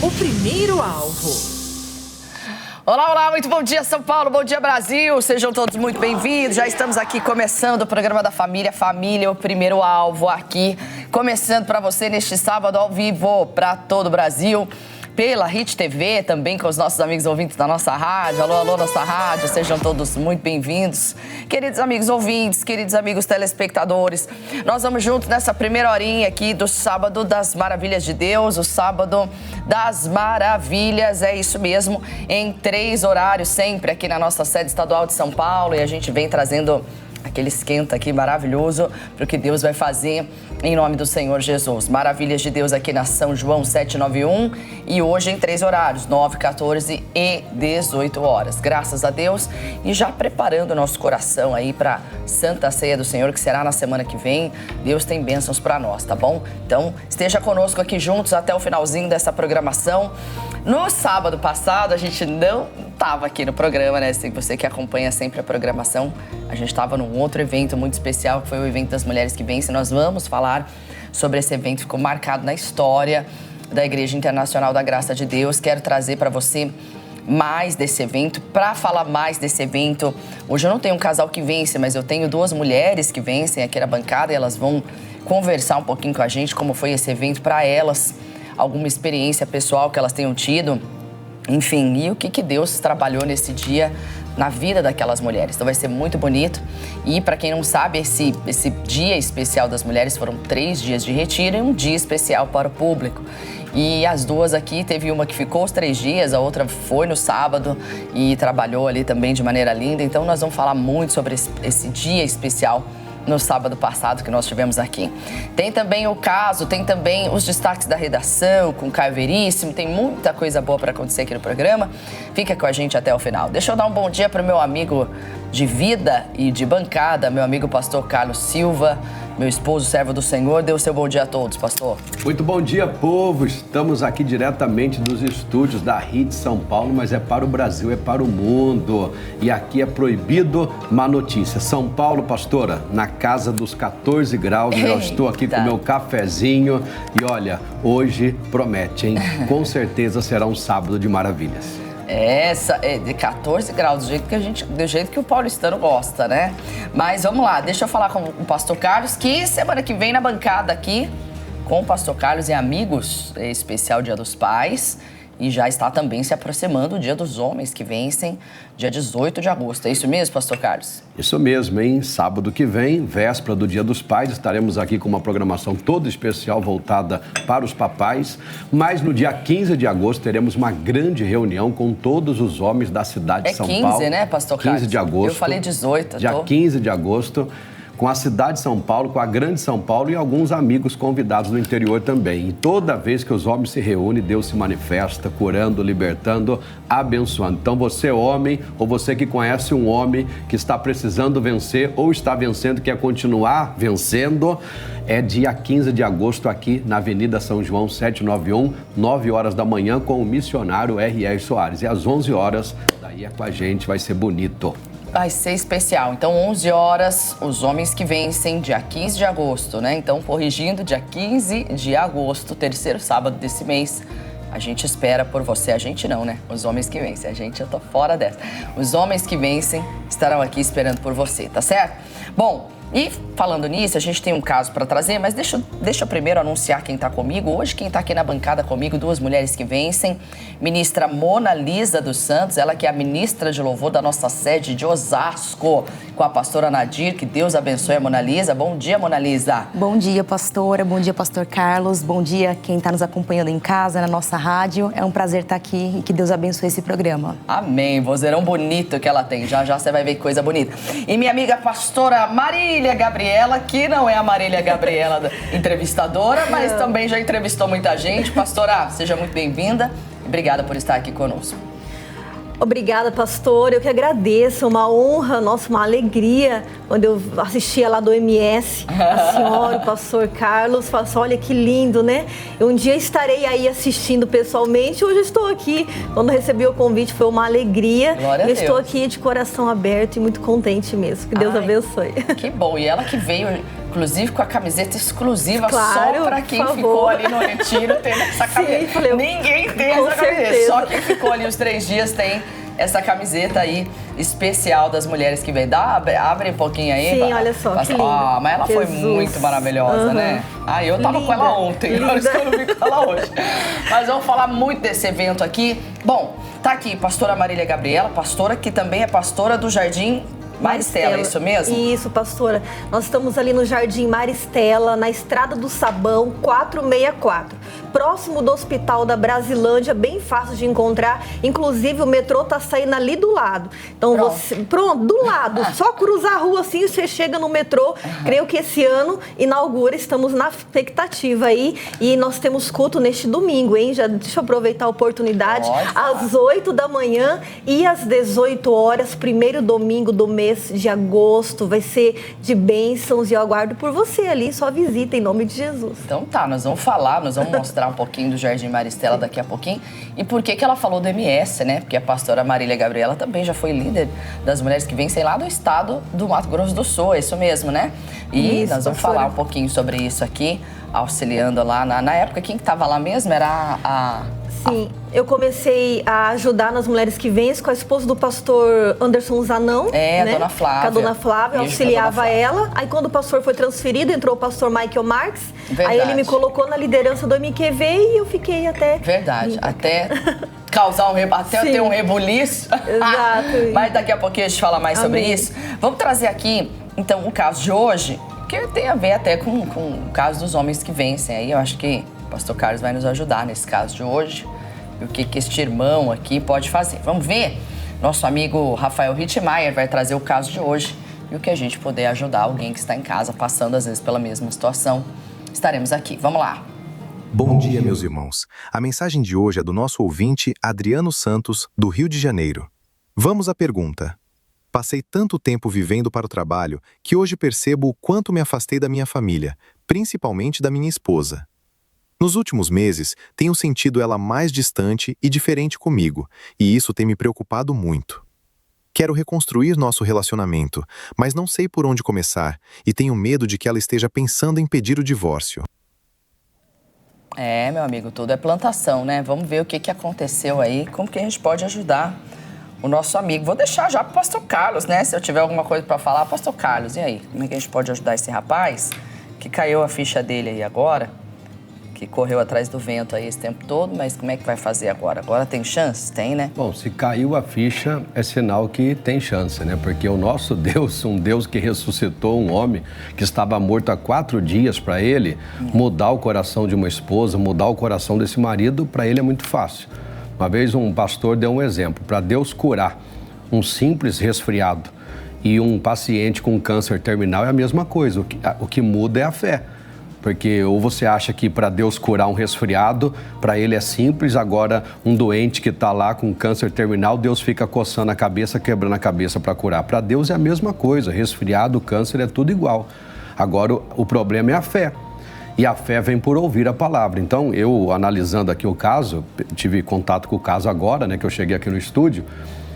o primeiro alvo. Olá, olá, muito bom dia São Paulo, bom dia Brasil, sejam todos muito bem-vindos. Já estamos aqui começando o programa da Família, o primeiro alvo aqui, começando para você neste sábado ao vivo para todo o Brasil, pela Hit TV, também com os nossos amigos ouvintes da nossa rádio. Alô, alô, nossa rádio, sejam todos muito bem-vindos. Queridos amigos ouvintes, queridos amigos telespectadores, nós vamos juntos nessa primeira horinha aqui do Sábado das Maravilhas de Deus, o Sábado das Maravilhas, é isso mesmo, em 3 horários sempre aqui na nossa sede estadual de São Paulo, e a gente vem trazendo aquele esquenta aqui maravilhoso para o que Deus vai fazer em nome do Senhor Jesus. Maravilhas de Deus aqui na São João 791 e hoje em 3 horários, 9, 14 e 18 horas. Graças a Deus e já preparando o nosso coração aí para Santa Ceia do Senhor, que será na semana que vem. Deus tem bênçãos para nós, tá bom? Então, esteja conosco aqui juntos até o finalzinho dessa programação. No sábado passado, a gente não estava aqui no programa, né? Você que acompanha sempre a programação, a gente estava num outro evento muito especial, que foi o evento das Mulheres que Vencem. Nós vamos falar sobre esse evento, ficou marcado na história da Igreja Internacional da Graça de Deus. Quero trazer para você mais desse evento. Para falar mais desse evento, hoje eu não tenho um casal que vence, mas eu tenho 2 mulheres que vencem aqui na bancada e elas vão conversar um pouquinho com a gente como foi esse evento para elas, alguma experiência pessoal que elas tenham tido, enfim, e o que Deus trabalhou nesse dia na vida daquelas mulheres. Então vai ser muito bonito. E para quem não sabe, esse dia especial das mulheres foram 3 dias de retiro e um dia especial para o público. E as 2 aqui, teve uma que ficou os 3 dias, a outra foi no sábado e trabalhou ali também de maneira linda. Então nós vamos falar muito sobre esse dia especial no sábado passado que nós tivemos aqui. Tem também o caso, tem também os destaques da redação com o Caio Veríssimo, tem muita coisa boa para acontecer aqui no programa. Fica com a gente até o final. Deixa eu dar um bom dia para o meu amigo de vida e de bancada, meu amigo pastor Carlos Silva, meu esposo, servo do Senhor. Dê o seu bom dia a todos, pastor. Muito bom dia, povo. Estamos aqui diretamente dos estúdios da Hit São Paulo, mas é para o Brasil, é para o mundo. E aqui é proibido má notícia. São Paulo, pastora, na casa dos 14 graus. Eu estou aqui com o meu cafezinho e olha, hoje promete, hein? Com certeza será um sábado de maravilhas. Essa é de 14 graus, do jeito que o paulistano gosta, né? Mas vamos lá, deixa eu falar com o pastor Carlos, que semana que vem na bancada aqui, com o pastor Carlos e amigos, especial Dia dos Pais, e já está também se aproximando o Dia dos Homens que Vencem, dia 18 de agosto. É isso mesmo, pastor Carlos? Isso mesmo, hein? Sábado que vem, véspera do Dia dos Pais, estaremos aqui com uma programação toda especial voltada para os papais. Mas no dia 15 de agosto teremos uma grande reunião com todos os homens da cidade de São Paulo. É 15, né, pastor Carlos? 15 de agosto. Eu falei 18. Dia 15 de agosto. Com a cidade de São Paulo, com a grande São Paulo e alguns amigos convidados do interior também. E toda vez que os homens se reúnem, Deus se manifesta, curando, libertando, abençoando. Então você homem, ou você que conhece um homem que está precisando vencer ou está vencendo, quer continuar vencendo, é dia 15 de agosto aqui na Avenida São João 791, 9 horas da manhã, com o missionário R.R. Soares. E às 11 horas, daí é com a gente, vai ser bonito. Vai ser especial. Então, 11 horas, os homens que vencem, dia 15 de agosto, né? Então, corrigindo, dia 15 de agosto, terceiro sábado desse mês, a gente espera por você. A gente não, né? Os homens que vencem. Eu tô fora dessa. Os homens que vencem estarão aqui esperando por você, tá certo? Bom, e falando nisso, a gente tem um caso para trazer, mas deixa eu primeiro anunciar quem está comigo. Hoje quem está aqui na bancada comigo, 2 mulheres que vencem. Ministra Mona Lisa dos Santos, ela que é a ministra de louvor da nossa sede de Osasco, com a pastora Nadir, que Deus abençoe a Mona Lisa. Bom dia, Mona Lisa. Bom dia, pastora. Bom dia, pastor Carlos. Bom dia quem está nos acompanhando em casa, na nossa rádio. É um prazer estar aqui e que Deus abençoe esse programa. Amém. Vozeirão bonito que ela tem. Já já você vai ver coisa bonita. E minha amiga pastora Marília Gabriela, que não é a Marília Gabriela entrevistadora, mas também já entrevistou muita gente. Pastora, seja muito bem-vinda. Obrigada por estar aqui conosco. Obrigada, pastor. Eu que agradeço. Uma honra, nossa, uma alegria. Quando eu assistia lá do MS, a senhora, o pastor Carlos, falou assim, olha que lindo, né? Um dia estarei aí assistindo pessoalmente. Hoje eu estou aqui. Quando recebi o convite, foi uma alegria. Glória a Deus. Estou aqui de coração aberto e muito contente mesmo. Que Deus abençoe. Que bom. E ela que veio inclusive com a camiseta exclusiva, claro, só para quem por ficou favor. ali no retiro tendo essa camiseta. Falei, ninguém tem com essa camiseta, certeza. só quem ficou ali os 3 dias tem essa camiseta aí especial das mulheres que vem. Abre um pouquinho aí. Sim, olha só, que lindo. Mas ela foi muito maravilhosa, né? Eu tava com ela ontem, agora eu não vi com ela hoje. Mas vamos falar muito desse evento aqui. Bom, tá aqui pastora Marília Gabriela, pastora que também é pastora do Jardim Maristela, é isso mesmo? Isso, pastora. Nós estamos ali no Jardim Maristela, na Estrada do Sabão, 464. Próximo do Hospital da Brasilândia, bem fácil de encontrar. Inclusive, o metrô tá saindo ali do lado. Então, pronto, do lado. Só cruzar a rua assim, você chega no metrô. Creio que esse ano inaugura, estamos na expectativa aí. E nós temos culto neste domingo, hein? Deixa eu aproveitar a oportunidade. Às 8 da manhã e às 18 horas, primeiro domingo do mês de agosto, vai ser de bênçãos e eu aguardo por você ali, só visita em nome de Jesus. Então tá, nós vamos mostrar um pouquinho do Jardim Maristela daqui a pouquinho e por que ela falou do MS, né? Porque a pastora Marília Gabriela também já foi líder das mulheres que vencem lá do estado do Mato Grosso do Sul, é isso mesmo, né? E nós vamos falar um pouquinho sobre isso aqui, auxiliando lá, na época, quem que tava lá mesmo era Sim, eu comecei a ajudar nas mulheres que vencem com a esposa do pastor Anderson Zanão. né? A Dona Flávia. Com a Dona Flávia, eu auxiliava ela. Aí quando o pastor foi transferido, entrou o pastor Michael Marques. Verdade. Aí ele me colocou na liderança do MQV e eu fiquei até... Verdade, até causar até ter um rebuliço. Exato. Mas daqui a pouquinho a gente fala mais sobre isso. Vamos trazer aqui, então, o caso de hoje, que tem a ver até com o caso dos homens que vencem. Aí eu acho que o pastor Carlos vai nos ajudar nesse caso de hoje. E o que este irmão aqui pode fazer. Vamos ver? Nosso amigo Rafael Rittmeier vai trazer o caso de hoje e o que a gente puder ajudar alguém que está em casa, passando às vezes pela mesma situação. Estaremos aqui. Vamos lá. Bom dia, meus irmãos. A mensagem de hoje é do nosso ouvinte Adriano Santos, do Rio de Janeiro. Vamos à pergunta. Passei tanto tempo vivendo para o trabalho que hoje percebo o quanto me afastei da minha família, principalmente da minha esposa. Nos últimos meses, tenho sentido ela mais distante e diferente comigo, e isso tem me preocupado muito. Quero reconstruir nosso relacionamento, mas não sei por onde começar e tenho medo de que ela esteja pensando em pedir o divórcio. Meu amigo, tudo é plantação, né? Vamos ver o que aconteceu aí, como que a gente pode ajudar o nosso amigo. Vou deixar já pro pastor Carlos, né? Se eu tiver alguma coisa para falar, pastor Carlos, e aí? Como é que a gente pode ajudar esse rapaz que caiu a ficha dele aí agora? Que correu atrás do vento aí esse tempo todo, mas como é que vai fazer agora? Agora tem chance? Tem, né? Bom, se caiu a ficha, é sinal que tem chance, né? Porque o nosso Deus, um Deus que ressuscitou um homem que estava morto há 4 dias, para ele, mudar o coração de uma esposa, mudar o coração desse marido, para ele é muito fácil. Uma vez um pastor deu um exemplo, para Deus curar um simples resfriado e um paciente com câncer terminal é a mesma coisa, o que muda é a fé. Porque ou você acha que para Deus curar um resfriado, para ele é simples, agora um doente que está lá com câncer terminal, Deus fica coçando a cabeça, quebrando a cabeça para curar. Para Deus é a mesma coisa, resfriado, câncer é tudo igual. Agora o problema é a fé. E a fé vem por ouvir a palavra. Então eu, analisando aqui o caso, tive contato com o caso agora, né, que eu cheguei aqui no estúdio,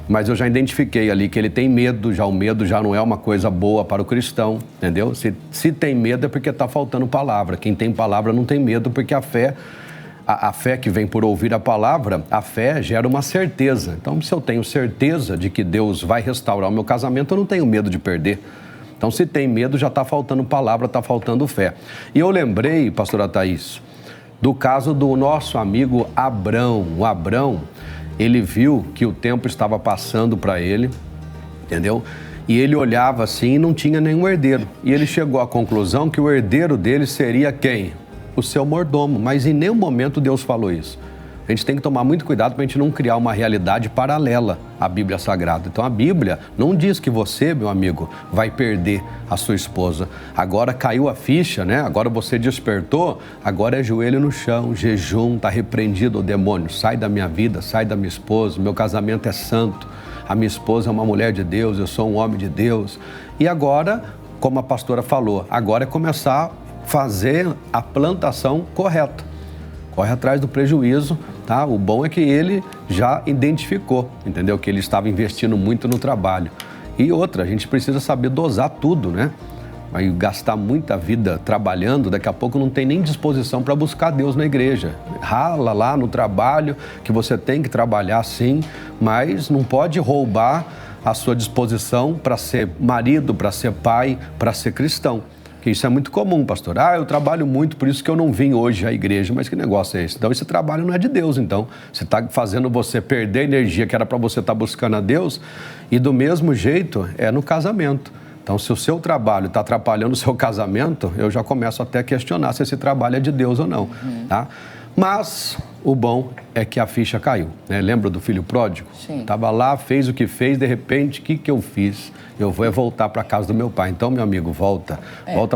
mas eu já identifiquei ali que ele tem medo, já o medo já não é uma coisa boa para o cristão, entendeu? Se tem medo é porque está faltando palavra. Quem tem palavra não tem medo, porque a fé que vem por ouvir a palavra, a fé gera uma certeza. Então, se eu tenho certeza de que Deus vai restaurar o meu casamento, eu não tenho medo de perder. Então, se tem medo, já está faltando palavra, está faltando fé. E eu lembrei, pastora Thaís, do caso do nosso amigo Abrão. O Abrão, ele viu que o tempo estava passando para ele, entendeu? E ele olhava assim e não tinha nenhum herdeiro. E ele chegou à conclusão que o herdeiro dele seria quem? O seu mordomo. Mas em nenhum momento Deus falou isso. A gente tem que tomar muito cuidado para a gente não criar uma realidade paralela à Bíblia Sagrada. Então a Bíblia não diz que você, meu amigo, vai perder a sua esposa. Agora caiu a ficha, né? Agora você despertou, agora é joelho no chão, jejum, está repreendido o demônio. Sai da minha vida, sai da minha esposa, meu casamento é santo, a minha esposa é uma mulher de Deus, eu sou um homem de Deus. E agora, como a pastora falou, agora é começar a fazer a plantação correta. Corre atrás do prejuízo, tá? O bom é que ele já identificou, entendeu? Que ele estava investindo muito no trabalho. E outra, a gente precisa saber dosar tudo, né? vai gastar muita vida trabalhando, daqui a pouco não tem nem disposição para buscar Deus na igreja. Rala lá no trabalho, que você tem que trabalhar sim, mas não pode roubar a sua disposição para ser marido, para ser pai, para ser cristão. Que isso é muito comum, pastor. Eu trabalho muito, por isso que eu não vim hoje à igreja. Mas que negócio é esse? Então, esse trabalho não é de Deus, então. Você está fazendo você perder a energia que era para você estar buscando a Deus. E do mesmo jeito, é no casamento. Então, se o seu trabalho está atrapalhando o seu casamento, eu já começo até a questionar se esse trabalho é de Deus ou não, tá? Mas o bom é que a ficha caiu, né? Lembra do filho pródigo? Estava lá, fez o que fez, de repente, o que eu fiz? Eu vou voltar para a casa do meu pai. Então, meu amigo, volta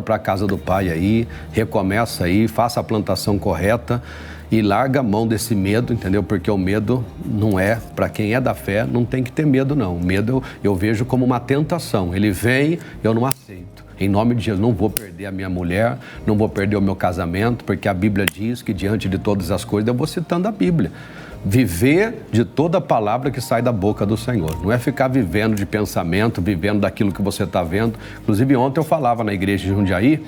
para a casa do pai aí, recomeça aí, faça a plantação correta e larga a mão desse medo, entendeu? Porque o medo não é, para quem é da fé, não tem que ter medo não. O medo eu vejo como uma tentação. Ele vem, eu não aceito. Em nome de Jesus, não vou perder a minha mulher, não vou perder o meu casamento, porque a Bíblia diz que diante de todas as coisas, eu vou citando a Bíblia. Viver de toda a palavra que sai da boca do Senhor. Não é ficar vivendo de pensamento, vivendo daquilo que você está vendo. Inclusive, ontem eu falava na igreja de Jundiaí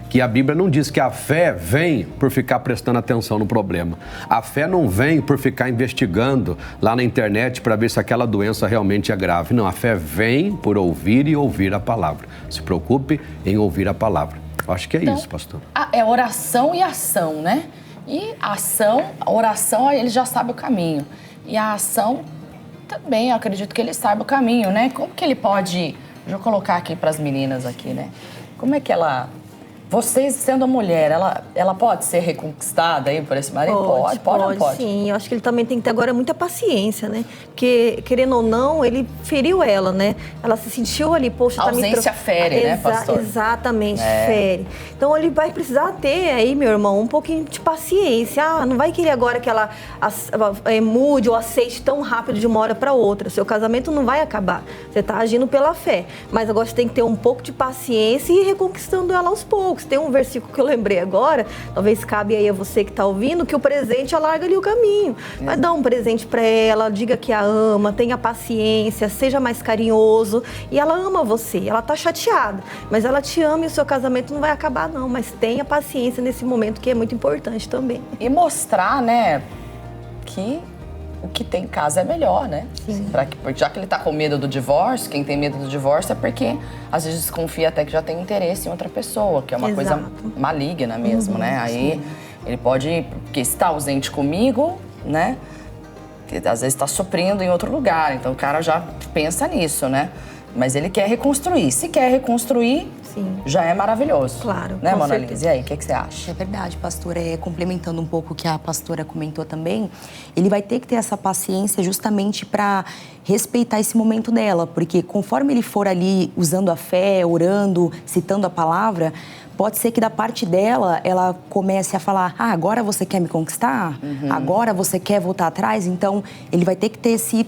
que a Bíblia não diz que a fé vem por ficar prestando atenção no problema. A fé não vem por ficar investigando lá na internet para ver se aquela doença realmente é grave. Não, a fé vem por ouvir e ouvir a palavra. Se preocupe em ouvir a palavra. Eu acho que é isso, pastor. É oração e ação, né? E a oração, ele já sabe o caminho. E a ação também, eu acredito que ele saiba o caminho, né? Como que ele pode... Deixa eu colocar aqui para as meninas aqui, né? Como é que ela... Vocês, sendo mulher, ela pode ser reconquistada aí por esse marido? Pode ou não pode? Sim, eu acho que ele também tem que ter agora muita paciência, né? Porque, querendo ou não, ele feriu ela, né? Ela se sentiu ali, poxa... A ausência fere, né, pastor? Exatamente, fere. Então, ele vai precisar ter aí, meu irmão, um pouquinho de paciência. Não vai querer agora que ela mude ou aceite tão rápido de uma hora para outra. Seu casamento não vai acabar. Você está agindo pela fé. Mas agora você tem que ter um pouco de paciência e ir reconquistando ela aos poucos. Tem um versículo que eu lembrei agora, talvez cabe aí a você que está ouvindo, que o presente alarga ali o caminho. Vai dar um presente para ela, diga que a ama, tenha paciência, seja mais carinhoso. E ela ama você, ela está chateada, mas ela te ama e o seu casamento não vai acabar não, mas tenha paciência nesse momento que é muito importante também. E mostrar, né, que o que tem em casa é melhor, né? Sim. Porque já que ele tá com medo do divórcio, quem tem medo do divórcio é porque às vezes desconfia até que já tem interesse em outra pessoa, que é uma coisa maligna mesmo, né? Aí ele pode, porque está ausente comigo, né? Que às vezes está suprindo em outro lugar, então o cara já pensa nisso, né? Mas ele quer reconstruir. Se quer reconstruir, já é maravilhoso. Claro, né, Mona Lisa? E aí, o que você acha? É verdade, pastora. Complementando um pouco o que a pastora comentou também, ele vai ter que ter essa paciência justamente para respeitar esse momento dela, porque conforme ele for ali usando a fé, orando, citando a palavra, pode ser que da parte dela, ela comece a falar, agora você quer me conquistar? Agora você quer voltar atrás? Então, ele vai ter que ter se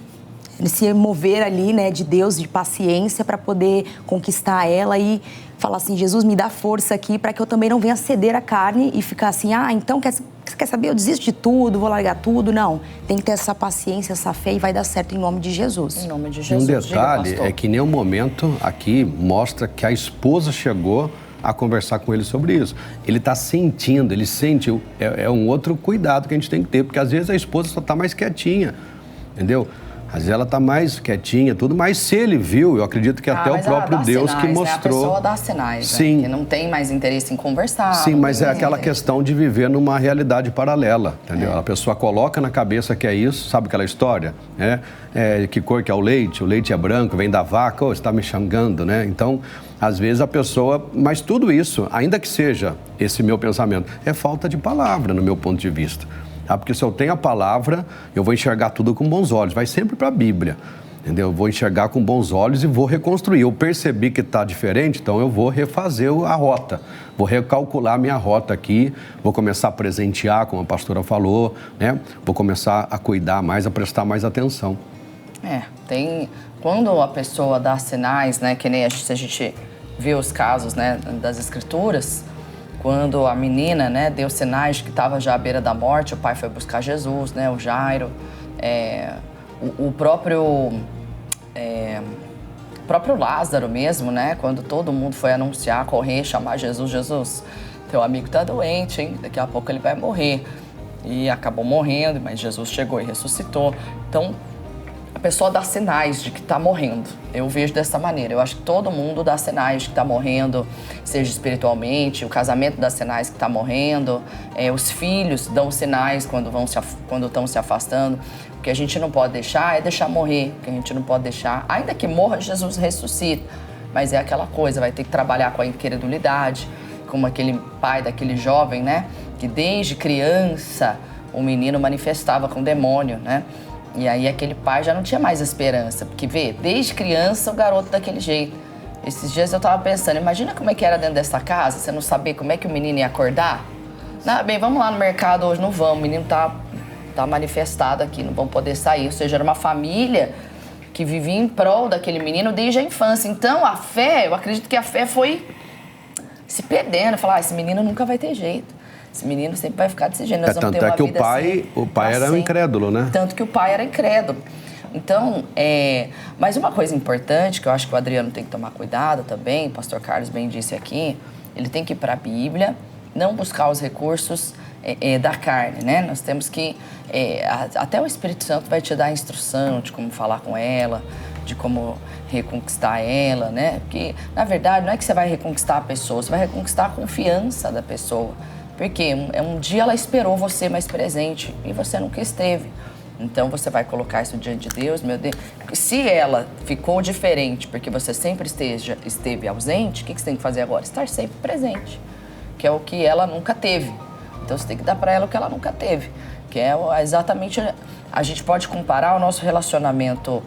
mover ali, né, de Deus, de paciência para poder conquistar ela e falar assim, Jesus, me dá força aqui para que eu também não venha ceder a carne e ficar assim, então você quer saber, eu desisto de tudo, vou largar tudo. Não, tem que ter essa paciência, essa fé e vai dar certo em nome de Jesus. Em nome de Jesus. E um detalhe é que em nenhum momento aqui mostra que a esposa chegou a conversar com ele sobre isso. Ele está sentindo, ele sente, é um outro cuidado que a gente tem que ter, porque às vezes a esposa só está mais quietinha, entendeu? Às vezes ela está mais quietinha, tudo, mas se ele viu, eu acredito que até o próprio Deus sinais, que mostrou. Né? A pessoa dá sinais, sim. Né? Que não tem mais interesse em conversar. Sim, mas é aquela questão de viver numa realidade paralela, entendeu? A pessoa coloca na cabeça que é isso, sabe aquela história? Que cor que é o leite é branco, vem da vaca, você está me xingando, né? Então, às vezes a pessoa, mas tudo isso, ainda que seja esse meu pensamento, é falta de palavra no meu ponto de vista. Porque se eu tenho a palavra, eu vou enxergar tudo com bons olhos. Vai sempre para a Bíblia, entendeu? Eu vou enxergar com bons olhos e vou reconstruir. Eu percebi que está diferente, então eu vou refazer a rota. Vou recalcular a minha rota aqui, vou começar a presentear, como a pastora falou, né? Vou começar a cuidar mais, a prestar mais atenção. Quando a pessoa dá sinais, né? Que nem a gente vê os casos, né, das Escrituras... Quando a menina, né, deu sinais de que estava já à beira da morte, o pai foi buscar Jesus, né, o Jairo. O próprio próprio Lázaro mesmo, né? Quando todo mundo foi anunciar, correr, chamar Jesus, Jesus, teu amigo tá doente, hein? Daqui a pouco ele vai morrer. E acabou morrendo, mas Jesus chegou e ressuscitou. Então, a pessoa dá sinais de que está morrendo. Eu vejo dessa maneira. Eu acho que todo mundo dá sinais de que está morrendo, seja espiritualmente, o casamento dá sinais que está morrendo, os filhos dão sinais quando estão se afastando. O que a gente não pode deixar é deixar morrer. O que a gente não pode deixar, ainda que morra, Jesus ressuscita. Mas é aquela coisa, vai ter que trabalhar com a incredulidade, como aquele pai daquele jovem, né? Que desde criança o menino manifestava com demônio, né? E aí aquele pai já não tinha mais esperança, porque vê, desde criança o garoto daquele jeito. Esses dias eu tava pensando, imagina como é que era dentro dessa casa, você não saber como é que o menino ia acordar. Não, bem, vamos lá no mercado hoje, não vamos, o menino tá manifestado aqui, não vão poder sair. Ou seja, era uma família que vivia em prol daquele menino desde a infância. Então a fé, eu acredito que a fé foi se perdendo, falar, esse menino nunca vai ter jeito. Esse menino sempre vai ficar desse jeito. Nós vamos ter uma vida assim, o pai era um incrédulo, né? Tanto que o pai era incrédulo. Então, mas uma coisa importante que eu acho que o Adriano tem que tomar cuidado também, o pastor Carlos bem disse aqui, ele tem que ir para a Bíblia, não buscar os recursos da carne, né? Nós temos que, até o Espírito Santo vai te dar a instrução de como falar com ela, de como reconquistar ela, né? Porque, na verdade, não é que você vai reconquistar a pessoa, você vai reconquistar a confiança da pessoa. Porque um dia ela esperou você mais presente e você nunca esteve. Então você vai colocar isso diante de Deus, meu Deus. Se ela ficou diferente porque você sempre esteve ausente, o que você tem que fazer agora? Estar sempre presente, que é o que ela nunca teve. Então você tem que dar para ela o que ela nunca teve, que é exatamente... A gente pode comparar o nosso relacionamento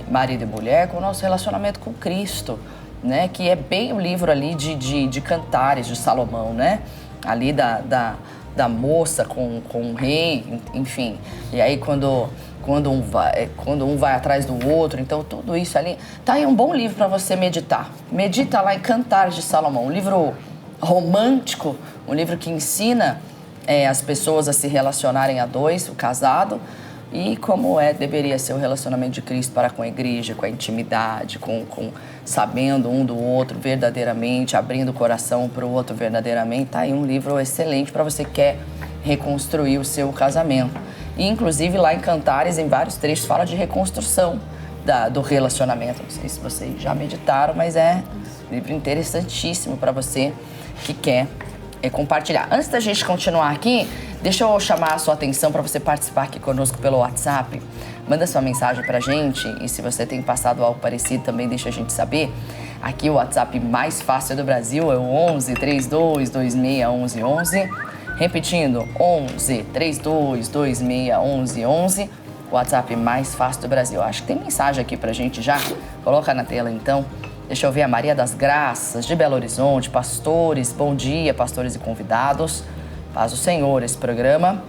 marido e mulher com o nosso relacionamento com Cristo, né? Que é bem o livro ali de Cantares de Salomão, né? Ali da moça com o rei, enfim. E aí quando um vai atrás do outro, então tudo isso ali. Tá aí um bom livro para você meditar. Medita lá em Cantares de Salomão, um livro romântico, um livro que ensina as pessoas a se relacionarem a dois, o casado, e como deveria ser o relacionamento de Cristo para com a igreja, com a intimidade, com sabendo um do outro verdadeiramente, abrindo o coração para o outro verdadeiramente. Tá aí um livro excelente para você que quer reconstruir o seu casamento. E, inclusive, lá em Cantares, em vários trechos, fala de reconstrução do relacionamento. Não sei se vocês já meditaram, mas é um livro interessantíssimo para você que quer compartilhar. Antes da gente continuar aqui, deixa eu chamar a sua atenção para você participar aqui conosco pelo WhatsApp. Manda sua mensagem pra gente e se você tem passado algo parecido também deixa a gente saber. Aqui o WhatsApp mais fácil do Brasil é o 11 32 26 11 11. Repetindo, 11 32 26 11 11. O WhatsApp mais fácil do Brasil. Acho que tem mensagem aqui pra gente já. Coloca na tela então. Deixa eu ver a Maria das Graças, de Belo Horizonte. Pastores, bom dia, pastores e convidados. Paz do Senhor, esse programa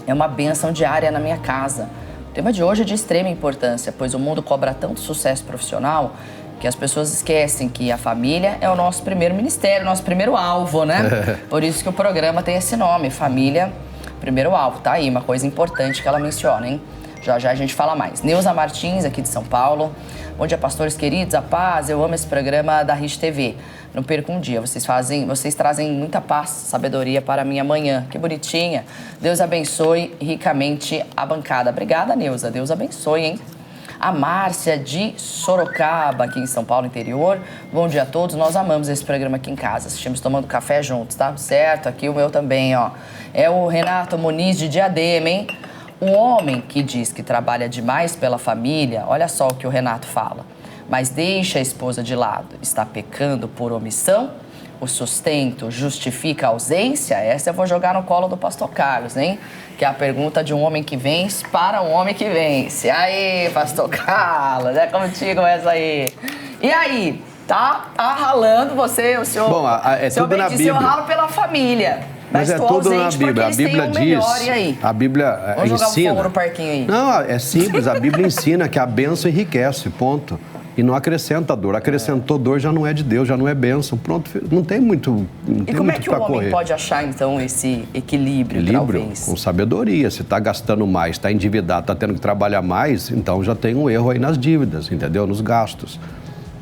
é uma bênção diária na minha casa. O tema de hoje é de extrema importância, pois o mundo cobra tanto sucesso profissional que as pessoas esquecem que a família é o nosso primeiro ministério, nosso primeiro alvo, né? Por isso que o programa tem esse nome, Família, Primeiro Alvo. Tá aí, uma coisa importante que ela menciona, hein? Já já a gente fala mais. Neuza Martins, aqui de São Paulo. Bom dia, pastores queridos, a paz. Eu amo esse programa da RIT TV. Não perca um dia. Vocês trazem muita paz, sabedoria para a minha manhã. Que bonitinha. Deus abençoe ricamente a bancada. Obrigada, Neuza. Deus abençoe, hein? A Márcia de Sorocaba, aqui em São Paulo, interior. Bom dia a todos. Nós amamos esse programa aqui em casa. Assistimos tomando café juntos, tá? Certo? Aqui o meu também, ó. É o Renato Muniz de Diadema, hein? Um homem que diz que trabalha demais pela família, olha só o que o Renato fala, mas deixa a esposa de lado, está pecando por omissão? O sustento justifica a ausência? Essa eu vou jogar no colo do pastor Carlos, hein? Que é a pergunta de um homem que vence para um homem que vence. Aí, pastor Carlos, é contigo essa aí. E aí, tá ralando você, o senhor... Bom, tudo na Bíblia. Eu ralo pela família. Mas é tudo na Bíblia. A Bíblia diz, a Bíblia Vamos ensina... jogar um fogo no parquinho aí. Não, é simples. A Bíblia ensina que a bênção enriquece, ponto. E não acrescenta dor. Acrescentou dor já não é de Deus, já não é bênção. Pronto, não tem muito E como é que o homem pode achar, então, esse equilíbrio, talvez? Com sabedoria. Se está gastando mais, está endividado, está tendo que trabalhar mais, então já tem um erro aí nas dívidas, entendeu? Nos gastos.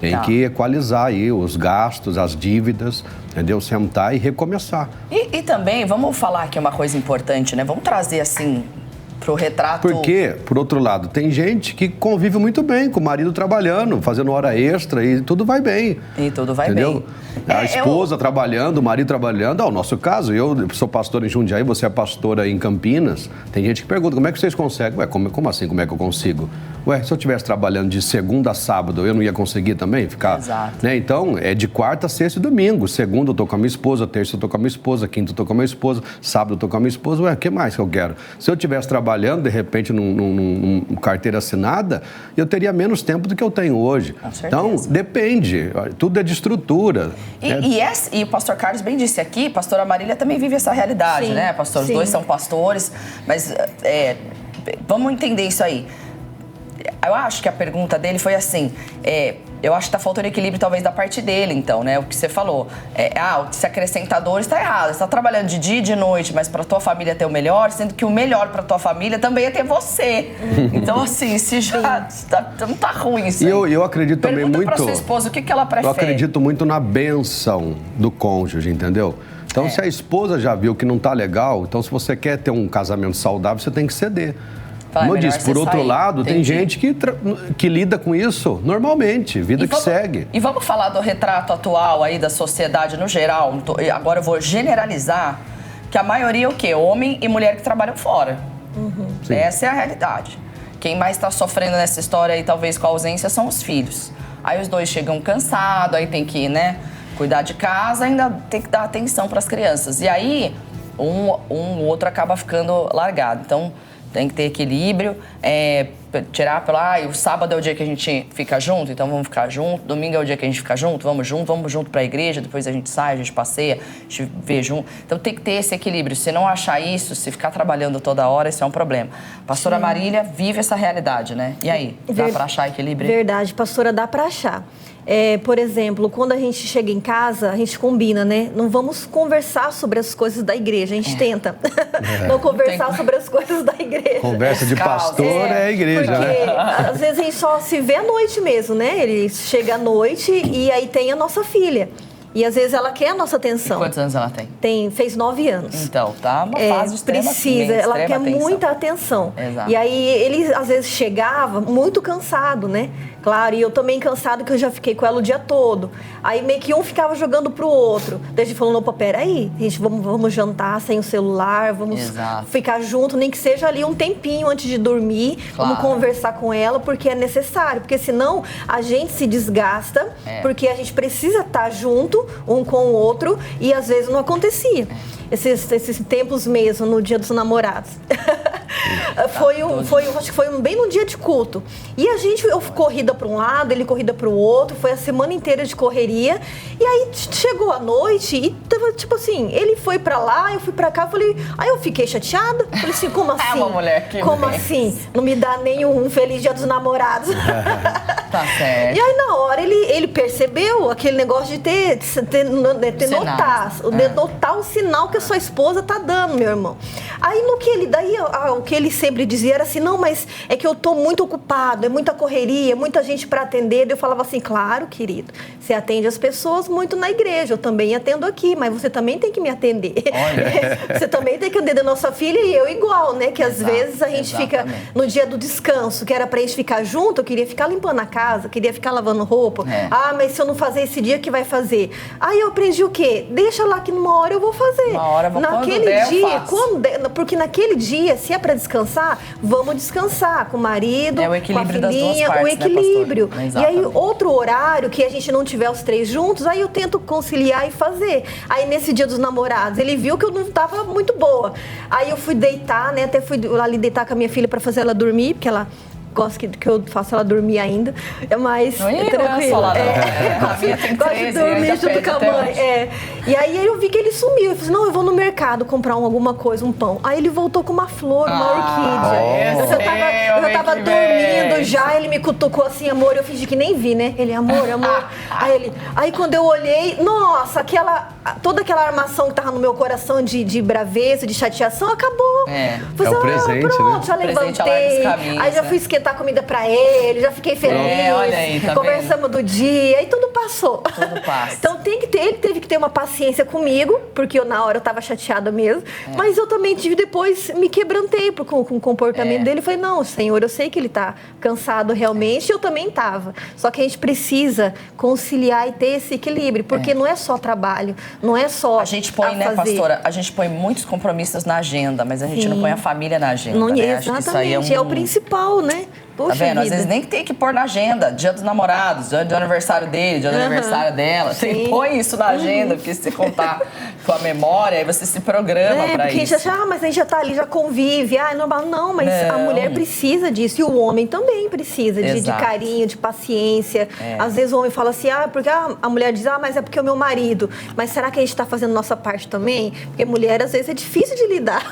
Tem que equalizar aí os gastos, as dívidas, entendeu? Sentar e recomeçar. E também, vamos falar aqui uma coisa importante, né? Vamos trazer, assim, pro retrato... Porque, por outro lado, tem gente que convive muito bem com o marido trabalhando, fazendo hora extra e tudo vai bem. E tudo vai entendeu? bem. A esposa trabalhando, o marido trabalhando. O nosso caso, eu sou pastor em Jundiaí, você é pastora em Campinas. Tem gente que pergunta, como é que vocês conseguem? Ué, como assim, como é que eu consigo? Ué, se eu estivesse trabalhando de segunda a sábado, eu não ia conseguir também ficar? Exato. Né? Então, é de quarta, sexta e domingo. Segunda eu tô com a minha esposa, terça eu tô com a minha esposa, quinta eu tô com a minha esposa, sábado eu tô com a minha esposa. Ué, o que mais que eu quero? Se eu estivesse trabalhando, de repente, num carteira assinada, eu teria menos tempo do que eu tenho hoje. Com certeza. Então, depende. Tudo é de estrutura. E o pastor Carlos bem disse aqui, pastora Marília também vive essa realidade, Sim, né? Pastor, os dois são pastores, mas vamos entender isso aí. Eu acho que a pergunta dele foi assim, eu acho que tá faltando equilíbrio talvez da parte dele, então, né? O que você falou. Se acrescentar dores tá errado. Você tá trabalhando de dia e de noite, mas pra tua família ter o melhor, sendo que o melhor pra tua família também é ter você. Então, assim, se já não tá ruim isso aí. E eu acredito também muito... Pergunta pra sua esposa o que ela prefere. Eu acredito muito na bênção do cônjuge, entendeu? Então, se a esposa já viu que não tá legal, então se você quer ter um casamento saudável, você tem que ceder. Como eu disse, por outro lado, tem gente que lida com isso normalmente, vida que segue. E vamos falar do retrato atual aí da sociedade no geral. Agora eu vou generalizar que a maioria é o quê? Homem e mulher que trabalham fora. Essa é a realidade. Quem mais está sofrendo nessa história aí, talvez com a ausência, são os filhos. Aí os dois chegam cansados, aí tem que, né, cuidar de casa, ainda tem que dar atenção para as crianças. E aí, o outro acaba ficando largado. Então, tem que ter equilíbrio, tirar o sábado é o dia que a gente fica junto, então vamos ficar junto, domingo é o dia que a gente fica junto, vamos junto pra igreja, depois a gente sai, a gente passeia, a gente vê junto. Então tem que ter esse equilíbrio, se não achar isso, se ficar trabalhando toda hora, isso é um problema. Pastora Marília vive essa realidade, né? E aí, dá pra achar equilíbrio? Verdade, pastora, dá pra achar. Por exemplo, quando a gente chega em casa, a gente combina, né? Não vamos conversar sobre as coisas da igreja, a gente tenta não conversar sobre as coisas da igreja. Conversa de pastor é a igreja, porque, né? às vezes a gente só se vê à noite mesmo, né? Ele chega à noite e aí tem a nossa filha. E às vezes ela quer a nossa atenção. E quantos anos ela tem? Fez 9 anos. Então, tá uma fase extrema. Precisa, ela quer atenção. muita atenção. Exato. E aí ele às vezes chegava muito cansado, né? Claro, e eu também cansado que eu já fiquei com ela o dia todo. Aí meio que um ficava jogando pro outro. Daí a gente falou, opa, peraí, gente, vamos jantar sem o celular, vamos ficar junto, nem que seja ali um tempinho antes de dormir, vamos conversar com ela, porque é necessário. Porque senão a gente se desgasta, porque a gente precisa estar junto um com o outro e às vezes não acontecia. Esses tempos mesmo, no Dia dos Namorados. Acho que foi bem no dia de culto. E a gente, eu corrida para um lado, ele corrida para o outro, foi a semana inteira de correria. E aí chegou a noite e tava tipo assim, ele foi para lá, eu fui para cá, aí eu fiquei chateada. Falei assim, como assim? É uma mulher que como assim? Não me dá nenhum feliz Dia dos Namorados. Tá certo. E aí na hora ele percebeu aquele negócio de notar o sinal que a sua esposa tá dando, meu irmão. Aí o que ele sempre dizia era assim, não, mas é que eu tô muito ocupado, é muita correria, é muita gente para atender. Eu falava assim, claro, querido, você atende as pessoas muito na igreja, eu também atendo aqui, mas você também tem que me atender. Você também tem que atender a nossa filha e eu igual, né? Que às vezes a gente fica no dia do descanso, que era pra gente ficar junto, eu queria ficar limpando a casa, queria ficar lavando roupa. Mas se eu não fazer esse dia, que vai fazer? Aí eu aprendi o quê? Deixa lá que numa hora eu vou fazer. Uma hora eu vou naquele dia, porque naquele dia, se é para descansar, vamos descansar com o marido, o equilíbrio com a filhinha, das duas partes, o equilíbrio. Né, e aí, outro horário que a gente não tiver os três juntos, aí eu tento conciliar e fazer. Aí, nesse Dia dos Namorados, ele viu que eu não estava muito boa. Aí eu fui deitar, né? Até fui ali deitar com a minha filha para fazer ela dormir, porque ela gosta que eu faça ela dormir ainda. É mais tranquilo. A minha tem 13, gosto de dormir junto com a mãe. E aí eu vi que ele sumiu. Eu falei, não, eu vou no mercado comprar alguma coisa, um pão. Aí ele voltou com uma flor, uma orquídea. Eu já tava dormindo já, ele me cutucou assim, amor, eu fingi que nem vi, né? Ele, amor. Aí quando eu olhei, nossa, toda aquela armação que tava no meu coração de braveza, de chateação, acabou. É o presente, pronto, né? já levantei. Aí já fui esquentar comida pra ele, já fiquei feliz. Olha aí, tá conversamos do dia, e tudo passou. Tudo passa. Então ele teve que ter uma paciência comigo, porque na hora eu tava chateada mesmo, mas eu também depois me quebrantei com o comportamento dele. Eu falei, não, Senhor, eu sei que ele tá cansado realmente, eu também tava. Só que a gente precisa conciliar e ter esse equilíbrio, porque não é só trabalho, não é só a gente põe, né, pastora, a gente põe muitos compromissos na agenda, mas a gente não põe a família na agenda, não, né? Exatamente, acho que isso aí é o principal, né? Poxa, tá vendo? vida. Às vezes nem tem que pôr na agenda, dia dos namorados, dia do aniversário dele, dia do aniversário dela. Você põe isso na agenda, porque se você contar com a memória, aí você se programa pra porque isso. A gente acha, mas a gente já tá ali, já convive, é normal. Não, mas a mulher precisa disso, e o homem também precisa de carinho, de paciência. Às vezes o homem fala assim, porque a mulher diz, mas é porque é o meu marido. Mas será que a gente tá fazendo nossa parte também? Porque mulher, às vezes, é difícil de lidar.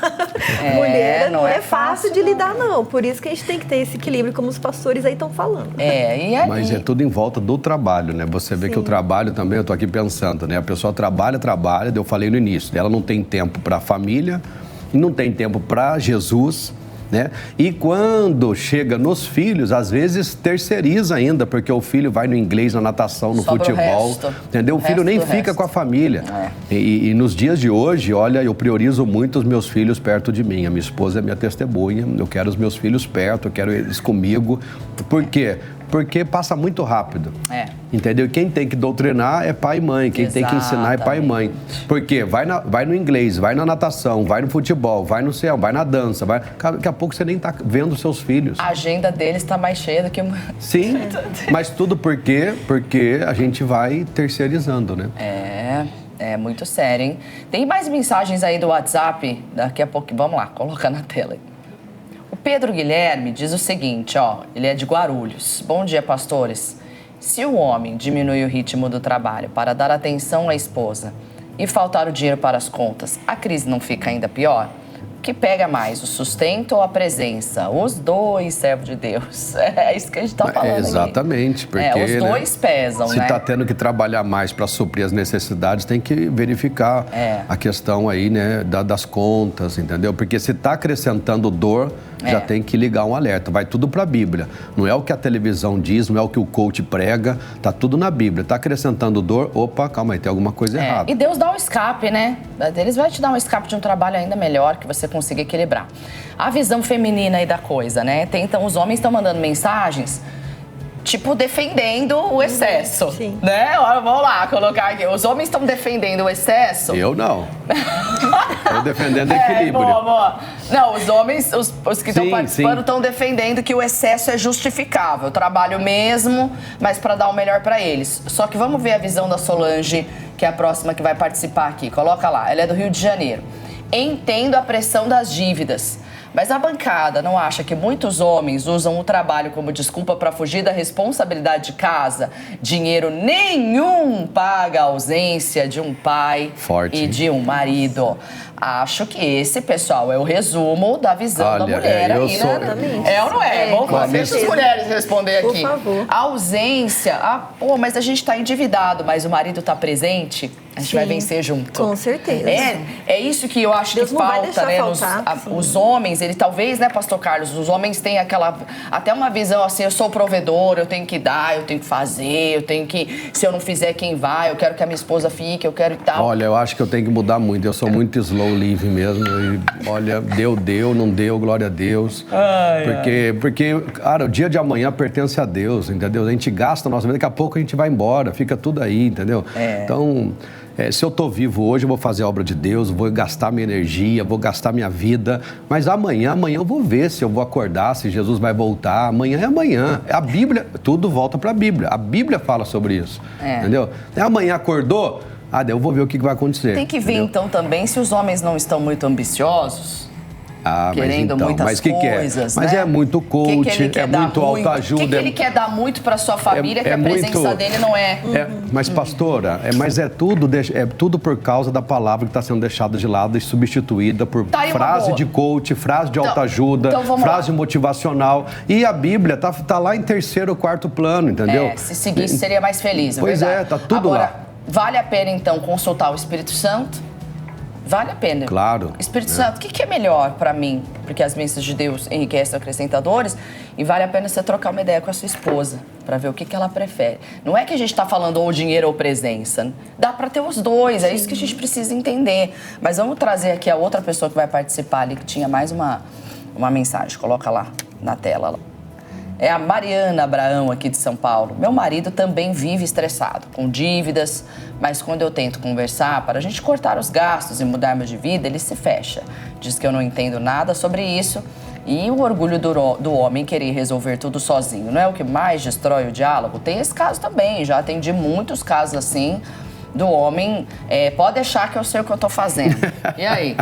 Mulher não é fácil de lidar, não. Por isso que a gente tem que ter esse equilíbrio, como os pastores aí estão falando. Mas é tudo em volta do trabalho, né? Você vê que o trabalho também, eu tô aqui pensando, né? A pessoa trabalha, eu falei no início, ela não tem tempo para a família, não tem tempo para Jesus, né? E quando chega nos filhos, às vezes terceiriza ainda, porque o filho vai no inglês, na natação, no futebol, entendeu? O filho nem fica com a família. E nos dias de hoje, olha, eu priorizo muito os meus filhos perto de mim. A minha esposa é minha testemunha, eu quero os meus filhos perto, eu quero eles comigo. Por quê? Porque passa muito rápido, entendeu? Quem tem que doutrinar é pai e mãe, quem tem que ensinar é pai e mãe. Por quê? Vai no inglês, vai na natação, vai no futebol, vai no céu, vai na dança, daqui a pouco você nem tá vendo os seus filhos. A agenda deles tá mais cheia do que... Sim, mas tudo por quê? Porque a gente vai terceirizando, né? É muito sério, hein? Tem mais mensagens aí do WhatsApp, daqui a pouco, vamos lá, coloca na tela aí. O Pedro Guilherme diz o seguinte, ele é de Guarulhos. Bom dia, pastores. Se o homem diminui o ritmo do trabalho para dar atenção à esposa e faltar o dinheiro para as contas, a crise não fica ainda pior? O que pega mais, o sustento ou a presença? Os dois, servo de Deus. É isso que a gente está falando. Exatamente, porque os dois pesam, se está tendo que trabalhar mais para suprir as necessidades, tem que verificar a questão aí, né, das contas, entendeu? Porque se está acrescentando dor, já tem que ligar um alerta. Vai tudo para a Bíblia. Não é o que a televisão diz, não é o que o coach prega, tá tudo na Bíblia. Está acrescentando dor, opa, calma aí, tem alguma coisa errada. E Deus dá um escape, né? Deus vai te dar um escape de um trabalho ainda melhor, que você consiga equilibrar. A visão feminina aí da coisa, né? Então, os homens estão mandando mensagens, tipo, defendendo o excesso, né? Vamos lá, colocar aqui. Os homens estão defendendo o excesso. Eu não. Estou defendendo o equilíbrio. Boa. Não, os homens, os que estão participando, estão defendendo que o excesso é justificável. Trabalho mesmo, mas para dar o melhor para eles. Só que vamos ver a visão da Solange, que é a próxima que vai participar aqui. Coloca lá, ela é do Rio de Janeiro. Entendo a pressão das dívidas, mas a bancada não acha que muitos homens usam o trabalho como desculpa para fugir da responsabilidade de casa? Dinheiro nenhum paga a ausência de um pai e de um marido. Acho que esse, pessoal, é o resumo da visão da mulher aí, né? É ou não é? Vamos deixa as mulheres responder aqui. Por favor. A ausência, mas a gente está endividado, mas o marido está presente, a gente vai vencer junto. Com certeza. É isso que eu acho Deus que não vai falta, deixar né? faltar, Os homens, ele talvez, né, pastor Carlos, os homens têm até uma visão assim, eu sou provedor, eu tenho que dar, eu tenho que fazer, eu tenho que, se eu não fizer, quem vai? Eu quero que a minha esposa fique, eu quero e tal. Olha, eu acho que eu tenho que mudar muito, eu sou muito slow living mesmo, e olha, deu, não deu, glória a Deus. Porque, cara, o dia de amanhã pertence a Deus, entendeu? A gente gasta a nossa vida, daqui a pouco a gente vai embora, fica tudo aí, entendeu? Então, se eu tô vivo hoje, eu vou fazer a obra de Deus, vou gastar minha energia, vou gastar minha vida, mas amanhã eu vou ver se eu vou acordar, se Jesus vai voltar, amanhã é amanhã. A Bíblia, tudo volta para a Bíblia fala sobre isso, entendeu? Amanhã acordou, eu vou ver o que vai acontecer. Tem que ver, então, também, se os homens não estão muito ambiciosos, querendo então, muitas coisas, Mas né? é muito coach, é muito autoajuda. O que ele quer dar muito para sua família, que a presença dele não é... Mas, pastora, é tudo por causa da palavra que está sendo deixada de lado e substituída por frase de coach, frase de autoajuda, frase motivacional. E a Bíblia tá lá em 3º ou 4º plano, entendeu? Se seguisse, seria mais feliz, Pois verdade. tá tudo Agora, lá. Vale a pena, então, consultar o Espírito Santo? Vale a pena. Claro. Espírito Santo, o que é melhor para mim? Porque as bênçãos de Deus enriquecem acrescentadores. E vale a pena você trocar uma ideia com a sua esposa para ver o que ela prefere. Não é que a gente está falando ou dinheiro ou presença. Dá para ter os dois, é isso que a gente precisa entender. Mas vamos trazer aqui a outra pessoa que vai participar ali, que tinha mais uma mensagem. Coloca lá na tela. É a Mariana Abraão, aqui de São Paulo. Meu marido também vive estressado, com dívidas, mas quando eu tento conversar para a gente cortar os gastos e mudarmos de vida, ele se fecha. Diz que eu não entendo nada sobre isso e o orgulho do homem querer resolver tudo sozinho. Não é o que mais destrói o diálogo? Tem esse caso também, já atendi muitos casos assim, do homem, pode deixar que eu sei o que eu tô fazendo. E aí?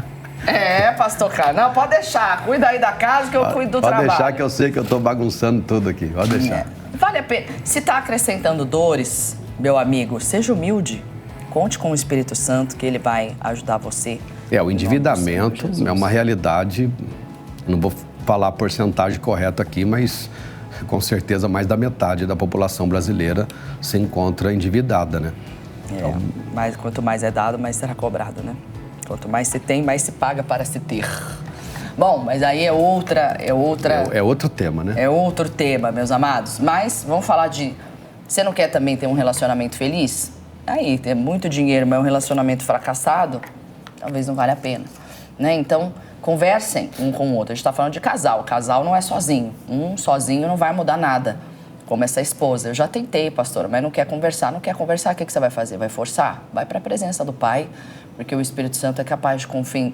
Pastor Carlos. Não, pode deixar. Cuida aí da casa que eu cuido do trabalho. Pode deixar que eu sei que eu tô bagunçando tudo aqui. Pode deixar. Vale a pena. Se tá acrescentando dores, meu amigo, seja humilde. Conte com o Espírito Santo que ele vai ajudar você. O endividamento é uma realidade. Não vou falar a porcentagem correta aqui, mas com certeza mais da metade da população brasileira se encontra endividada, né? Mas quanto mais é dado, mais será cobrado, né? Quanto mais se tem, mais se paga para se ter. Bom, mas aí é outro tema, né? É outro tema, meus amados. Mas vamos falar de... Você não quer também ter um relacionamento feliz? Aí, ter muito dinheiro, mas um relacionamento fracassado, talvez não valha a pena, né? Então, conversem um com o outro. A gente está falando de casal. Casal não é sozinho. Um sozinho não vai mudar nada. Como essa esposa. Eu já tentei, pastora, mas não quer conversar. Não quer conversar, o que você vai fazer? Vai forçar? Vai para a presença do Pai, porque o Espírito Santo é capaz de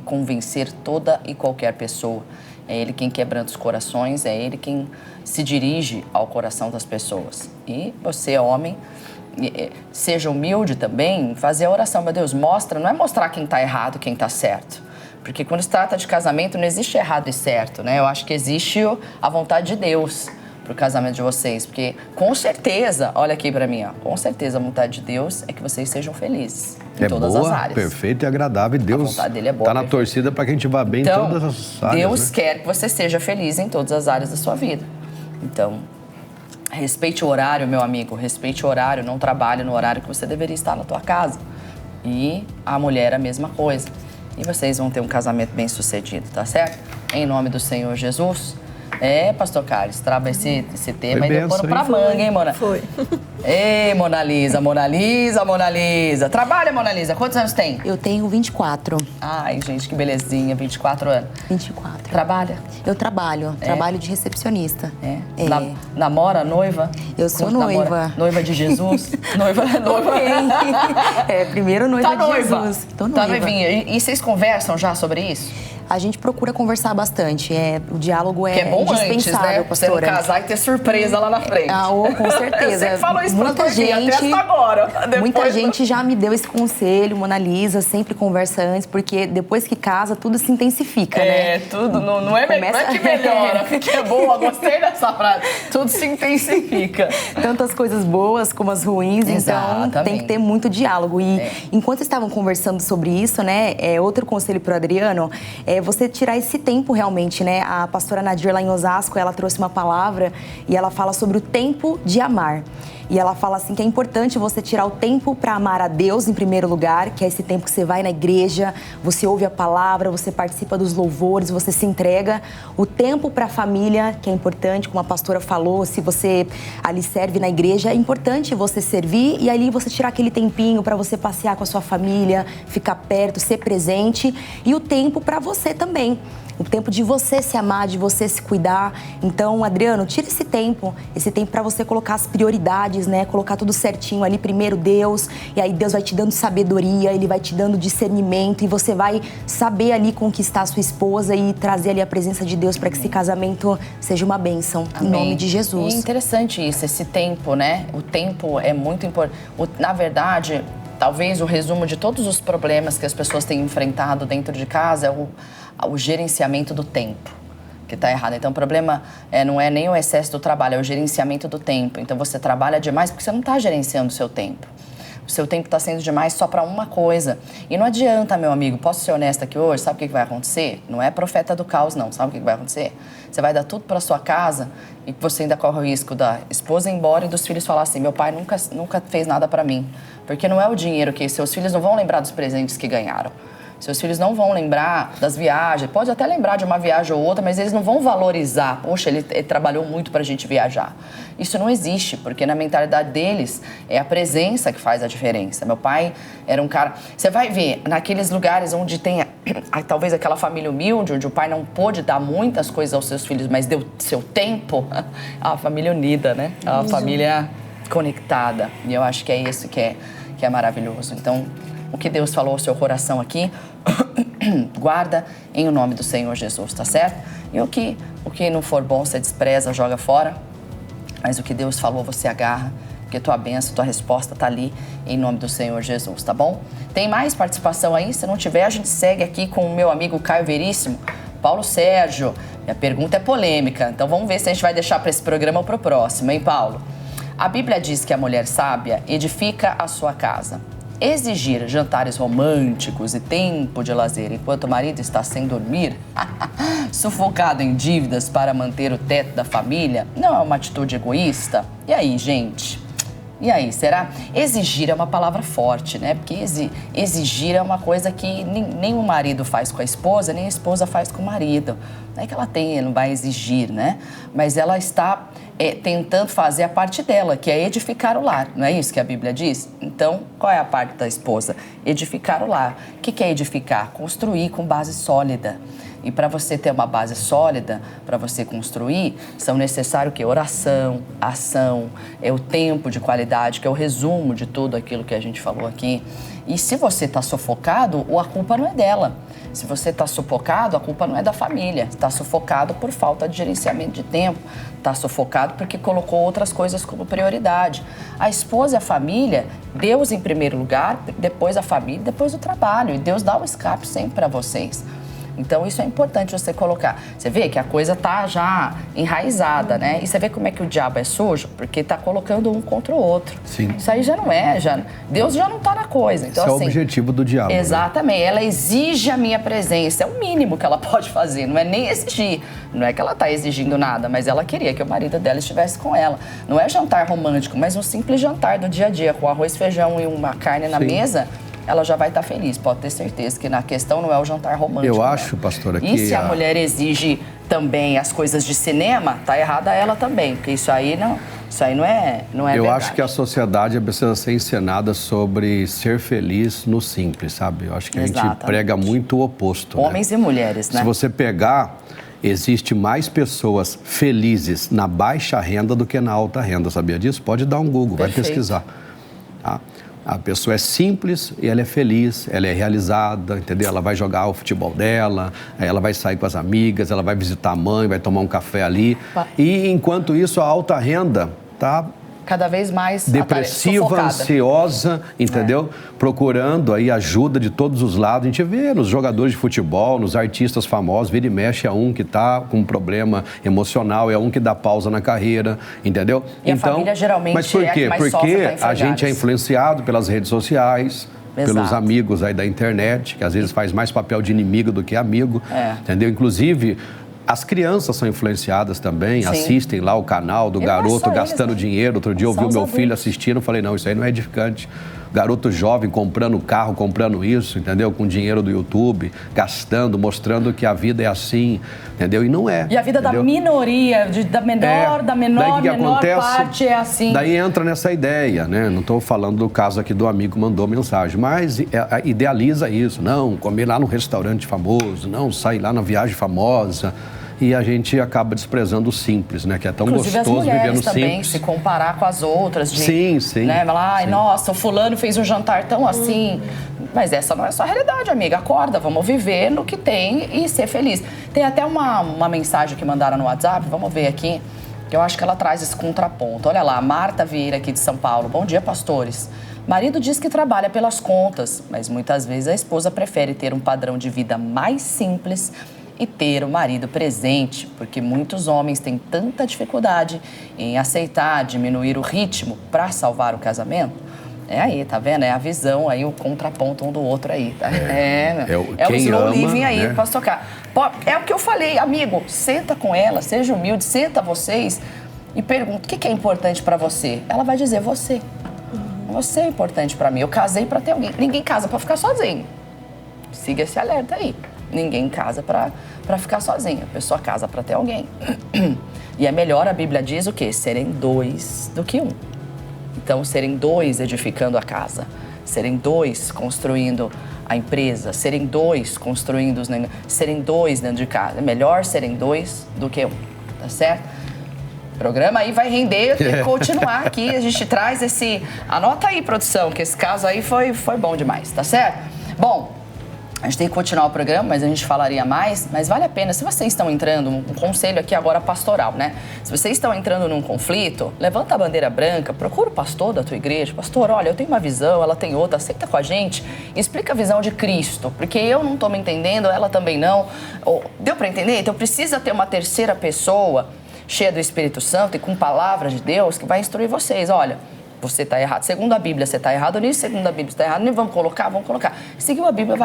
convencer toda e qualquer pessoa. É Ele quem quebranta os corações, é Ele quem se dirige ao coração das pessoas. E você, homem, seja humilde também, fazer a oração. Meu Deus, não é mostrar quem está errado, quem está certo. Porque quando se trata de casamento, não existe errado e certo, né? Eu acho que existe a vontade de Deus pro casamento de vocês, porque com certeza, olha aqui pra mim, com certeza a vontade de Deus é que vocês sejam felizes em todas as áreas. Perfeita e agradável, e Deus tá na torcida para que a gente vá bem em todas as áreas. Deus quer que você seja feliz em todas as áreas da sua vida. Então, respeite o horário, meu amigo, respeite o horário, não trabalhe no horário que você deveria estar na tua casa. E a mulher a mesma coisa. E vocês vão ter um casamento bem sucedido, tá certo? Em nome do Senhor Jesus. Pastor Carlos, trava esse tema e deu pano pra manga, hein, Mona? Foi. Ei, Mona Lisa. Trabalha, Mona Lisa. Quantos anos tem? Eu tenho 24. Ai, gente, que belezinha. 24 anos. 24. Trabalha? Eu trabalho. Trabalho de recepcionista. Namora, noiva? Eu sou noiva. Noiva de Jesus? noiva. Primeiro noiva de Jesus. Tô noiva. Tá noivinha. E vocês conversam já sobre isso? A gente procura conversar bastante. O diálogo é Que indispensável, é bom antes, né? pastora. Você não casar e ter surpresa lá na frente. Com certeza. Você falou isso muita gente, até agora. Muita gente já me deu esse conselho, Mona Lisa, sempre conversa antes, porque depois que casa, tudo se intensifica, né? Tudo. Não é que melhora, que é boa. Gostei dessa frase. Tudo se intensifica. Tanto as coisas boas como as ruins, Exatamente. Então tem que ter muito diálogo. E enquanto estavam conversando sobre isso, né, outro conselho pro Adriano é você tirar esse tempo realmente, né? A pastora Nadir lá em Osasco, ela trouxe uma palavra e ela fala sobre o tempo de amar. E ela fala assim que é importante você tirar o tempo para amar a Deus em primeiro lugar, que é esse tempo que você vai na igreja, você ouve a palavra, você participa dos louvores, você se entrega. O tempo para a família, que é importante, como a pastora falou, se você ali serve na igreja, é importante você servir e ali você tirar aquele tempinho para você passear com a sua família, ficar perto, ser presente. E o tempo para você também. O tempo de você se amar, de você se cuidar. Então, Adriano, tira esse tempo para você colocar as prioridades, né? Colocar tudo certinho ali, primeiro Deus, e aí Deus vai te dando sabedoria, Ele vai te dando discernimento e você vai saber ali conquistar a sua esposa e trazer ali a presença de Deus para que esse casamento seja uma bênção, em nome de Jesus. É interessante isso, esse tempo, né? O tempo é muito importante. Na verdade, talvez o resumo de todos os problemas que as pessoas têm enfrentado dentro de casa é o gerenciamento do tempo, que está errado. Então, o problema não é nem o excesso do trabalho, é o gerenciamento do tempo. Então, você trabalha demais porque você não está gerenciando o seu tempo. O seu tempo está sendo demais só para uma coisa. E não adianta, meu amigo, posso ser honesta aqui hoje, sabe o que vai acontecer? Não é profeta do caos, não. Sabe o que vai acontecer? Você vai dar tudo para sua casa e você ainda corre o risco da esposa ir embora e dos filhos falar assim, meu pai nunca fez nada para mim. Porque não é o dinheiro que seus filhos não vão lembrar dos presentes que ganharam. Seus filhos não vão lembrar das viagens, pode até lembrar de uma viagem ou outra, mas eles não vão valorizar. Poxa, ele trabalhou muito pra gente viajar. Isso não existe, porque na mentalidade deles é a presença que faz a diferença. Meu pai era um cara... Você vai ver, naqueles lugares onde tem talvez aquela família humilde, onde o pai não pôde dar muitas coisas aos seus filhos, mas deu seu tempo, é uma família unida, né? É uma família conectada. E eu acho que é isso que é maravilhoso. Então, o que Deus falou ao seu coração aqui, guarda em o nome do Senhor Jesus, tá certo? E o que não for bom, você despreza, joga fora. Mas o que Deus falou, você agarra, porque tua bênção, tua resposta tá ali em nome do Senhor Jesus, tá bom? Tem mais participação aí? Se não tiver, a gente segue aqui com o meu amigo Caio Veríssimo. Paulo Sérgio, minha pergunta é polêmica, então vamos ver se a gente vai deixar para esse programa ou para o próximo, hein, Paulo? A Bíblia diz que a mulher sábia edifica a sua casa. Exigir jantares românticos e tempo de lazer enquanto o marido está sem dormir, sufocado em dívidas para manter o teto da família, não é uma atitude egoísta? E aí, gente? E aí, será? Exigir é uma palavra forte, né? Porque exigir é uma coisa que nem o marido faz com a esposa, nem a esposa faz com o marido. Não é que ela não vai exigir, né? Mas ela está tentando fazer a parte dela, que é edificar o lar. Não é isso que a Bíblia diz? Então, qual é a parte da esposa? Edificar o lar. O que é edificar? Construir com base sólida. E para você ter uma base sólida, para você construir, são necessários o quê? Oração, ação, é o tempo de qualidade, que é o resumo de tudo aquilo que a gente falou aqui. E se você está sufocado, a culpa não é dela. Se você está sufocado, a culpa não é da família. Está sufocado por falta de gerenciamento de tempo. Está sufocado porque colocou outras coisas como prioridade. A esposa e a família, Deus em primeiro lugar, depois a família, depois o trabalho. E Deus dá o escape sempre para vocês. Então, isso é importante você colocar. Você vê que a coisa tá já enraizada, né? E você vê como é que o diabo é sujo? Porque tá colocando um contra o outro. Sim. Isso aí já não é, Deus já não tá na coisa. Então, esse assim, é o objetivo do diabo. Exatamente. Né? Ela exige a minha presença. É o mínimo que ela pode fazer. Não é nem exigir. Não é que ela tá exigindo nada, mas ela queria que o marido dela estivesse com ela. Não é jantar romântico, mas um simples jantar do dia a dia, com arroz, feijão e uma carne na mesa. Ela já vai estar feliz, pode ter certeza que na questão não é o jantar romântico. Eu acho, pastora, que... E se a mulher exige também as coisas de cinema, tá errada ela também, porque isso aí não é Eu verdade. acho que a sociedade precisa ser ensinada sobre ser feliz no simples, sabe? Eu acho que a gente prega muito o oposto. Homens e mulheres, né? Se você pegar, existe mais pessoas felizes na baixa renda do que na alta renda, sabia disso? Pode dar um Google, vai pesquisar. Tá? A pessoa é simples e ela é feliz, ela é realizada, entendeu? Ela vai jogar o futebol dela, ela vai sair com as amigas, ela vai visitar a mãe, vai tomar um café ali. E enquanto isso, a alta renda tá cada vez mais depressiva, ansiosa, entendeu? Procurando aí ajuda de todos os lados. A gente vê nos jogadores de futebol, nos artistas famosos, vira e mexe, é um que tá com um problema emocional, é um que dá pausa na carreira, entendeu? E então, a família geralmente mas por quê? É a que mais Porque a gente é influenciado pelas redes sociais, pelos amigos aí da internet, que às vezes faz mais papel de inimigo do que amigo, entendeu? Inclusive, as crianças são influenciadas também, assistem lá o canal do garoto gastando dinheiro. Outro dia eu vi o meu filho assistindo, eu falei, não, isso aí não é edificante. Garoto jovem comprando carro, comprando isso, entendeu? Com dinheiro do YouTube, gastando, mostrando que a vida é assim, entendeu? E não é. E a vida da minoria, da menor parte é assim. Daí entra nessa ideia, né? Não estou falando do caso aqui do amigo que mandou mensagem, mas idealiza isso. Não, comer lá no restaurante famoso, não, sair lá na viagem famosa. E a gente acaba desprezando o simples, né? Que é tão gostoso viver no simples. Inclusive as mulheres também, se comparar com as outras. Sim. Né? Ai, nossa, o fulano fez um jantar tão assim. Mas essa não é só a realidade, amiga. Acorda, vamos viver no que tem e ser feliz. Tem até uma mensagem que mandaram no WhatsApp, vamos ver aqui, que eu acho que ela traz esse contraponto. Olha lá, Marta Vieira aqui de São Paulo. Bom dia, pastores. O marido diz que trabalha pelas contas, mas muitas vezes a esposa prefere ter um padrão de vida mais simples e ter o marido presente, porque muitos homens têm tanta dificuldade em aceitar, diminuir o ritmo para salvar o casamento. É aí, tá vendo? É a visão aí, o contraponto um do outro aí, tá? O slow living aí, né? Posso tocar. É o que eu falei, amigo, senta com ela, seja humilde, senta vocês e pergunta, o que é importante para você? Ela vai dizer, você. Você é importante para mim, eu casei para ter alguém. Ninguém casa para ficar sozinho. Siga esse alerta aí. Ninguém casa para ficar sozinho, a pessoa casa para ter alguém. E é melhor, a Bíblia diz o quê? Serem dois do que um. Então, serem dois edificando a casa, serem dois construindo a empresa, serem dois construindo os negócios, serem dois dentro de casa. É melhor serem dois do que um, tá certo? O programa aí vai render, tem que continuar aqui, a gente traz esse... Anota aí, produção, que esse caso aí foi bom demais, tá certo? Bom, a gente tem que continuar o programa, mas a gente falaria mais, mas vale a pena. Se vocês estão entrando, um conselho aqui agora pastoral, né? Se vocês estão entrando num conflito, levanta a bandeira branca, procura o pastor da tua igreja. Pastor, olha, eu tenho uma visão, ela tem outra, aceita com a gente e explica a visão de Cristo, porque eu não estou me entendendo, ela também não. Deu para entender? Então precisa ter uma terceira pessoa cheia do Espírito Santo e com palavras de Deus que vai instruir vocês. Olha, você está errado. Segundo a Bíblia, você está errado nisso. Segundo a Bíblia, você está errado nisso. Vamos colocar. Seguiu a Bíblia,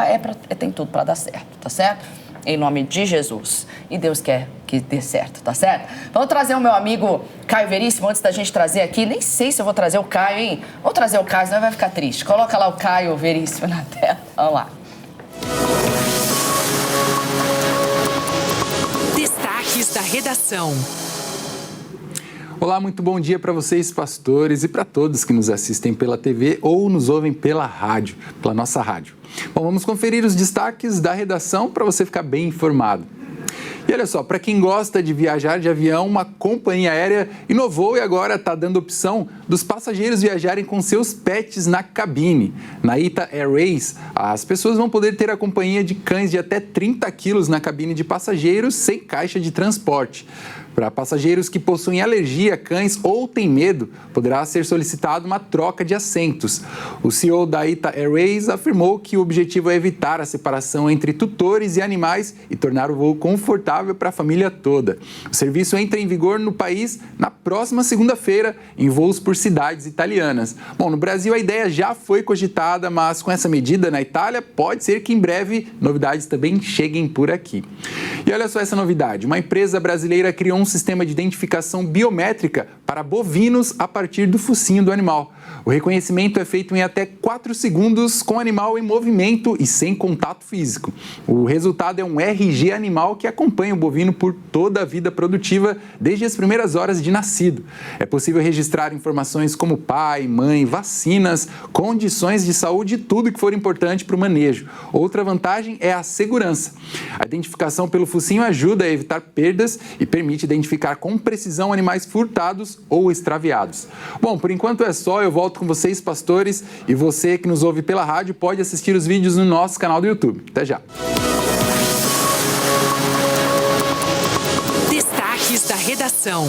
tem tudo para dar certo, tá certo? Em nome de Jesus. E Deus quer que dê certo, tá certo? Vamos trazer o meu amigo Caio Veríssimo, antes da gente trazer aqui. Nem sei se eu vou trazer o Caio, hein? Vou trazer o Caio, senão vai ficar triste. Coloca lá o Caio Veríssimo na tela. Vamos lá. Destaques da redação. Olá, muito bom dia para vocês, pastores, e para todos que nos assistem pela TV ou nos ouvem pela rádio, pela nossa rádio. Bom, vamos conferir os destaques da redação para você ficar bem informado. E olha só, para quem gosta de viajar de avião, uma companhia aérea inovou e agora está dando opção dos passageiros viajarem com seus pets na cabine. Na ITA Airways, as pessoas vão poder ter a companhia de cães de até 30 quilos na cabine de passageiros sem caixa de transporte. Para passageiros que possuem alergia a cães ou têm medo, poderá ser solicitada uma troca de assentos. O CEO da ITA Airways afirmou que o objetivo é evitar a separação entre tutores e animais e tornar o voo confortável para a família toda. O serviço entra em vigor no país na próxima segunda-feira, em voos por cidades italianas. Bom, no Brasil a ideia já foi cogitada, mas com essa medida na Itália, pode ser que em breve novidades também cheguem por aqui. E olha só essa novidade, uma empresa brasileira criou um sistema de identificação biométrica para bovinos a partir do focinho do animal. O reconhecimento é feito em até 4 segundos com o animal em movimento e sem contato físico. O resultado é um RG animal que acompanha o bovino por toda a vida produtiva, desde as primeiras horas de nascido. É possível registrar informações como pai, mãe, vacinas, condições de saúde e tudo que for importante para o manejo. Outra vantagem é a segurança. A identificação pelo focinho ajuda a evitar perdas e permite identificar com precisão animais furtados ou extraviados. Bom, por enquanto é só, eu volto com vocês, pastores, e você que nos ouve pela rádio pode assistir os vídeos no nosso canal do YouTube. Até já! Destaques da redação.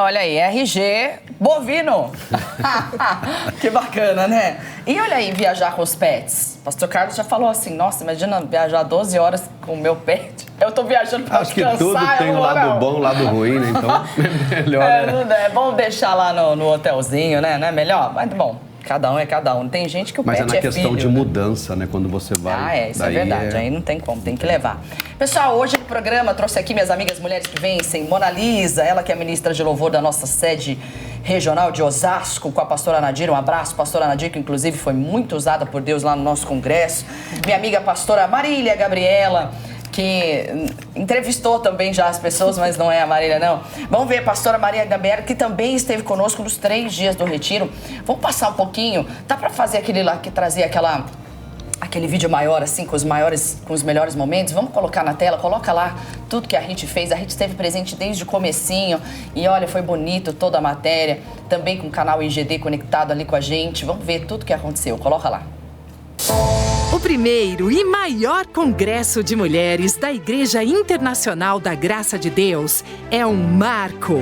Olha aí, RG bovino. Que bacana, né? E olha aí, viajar com os pets. Pastor Carlos já falou assim, nossa, imagina viajar 12 horas com o meu pet. Eu tô viajando pra descansar. Acho que tudo tem um lado bom, um lado ruim, né? Então é melhor, né? É bom deixar lá no hotelzinho, né? Não é melhor? Mas bom, cada um é cada um. Tem gente que o pet é filho. Mas é na questão de mudança, né? Quando você vai... Isso é verdade. Aí não tem como, tem que levar. Pessoal, hoje no programa trouxe aqui minhas amigas Mulheres que Vencem, Mona Lisa, ela que é ministra de louvor da nossa sede regional de Osasco, com a pastora Nadir. Um abraço, pastora Nadir, que inclusive foi muito usada por Deus lá no nosso congresso. Minha amiga pastora Marília Gabriela, que entrevistou também já as pessoas, mas não é a Marília, não. Vamos ver a pastora Maria Gabriela, que também esteve conosco nos 3 dias do retiro. Vamos passar um pouquinho, dá pra fazer aquele lá que trazia aquele vídeo maior, assim, com os melhores momentos? Vamos colocar na tela, coloca lá tudo que a gente fez. A gente esteve presente desde o comecinho e olha, foi bonito toda a matéria, também com o canal IGD conectado ali com a gente. Vamos ver tudo que aconteceu, coloca lá. O primeiro e maior congresso de mulheres da Igreja Internacional da Graça de Deus é um marco.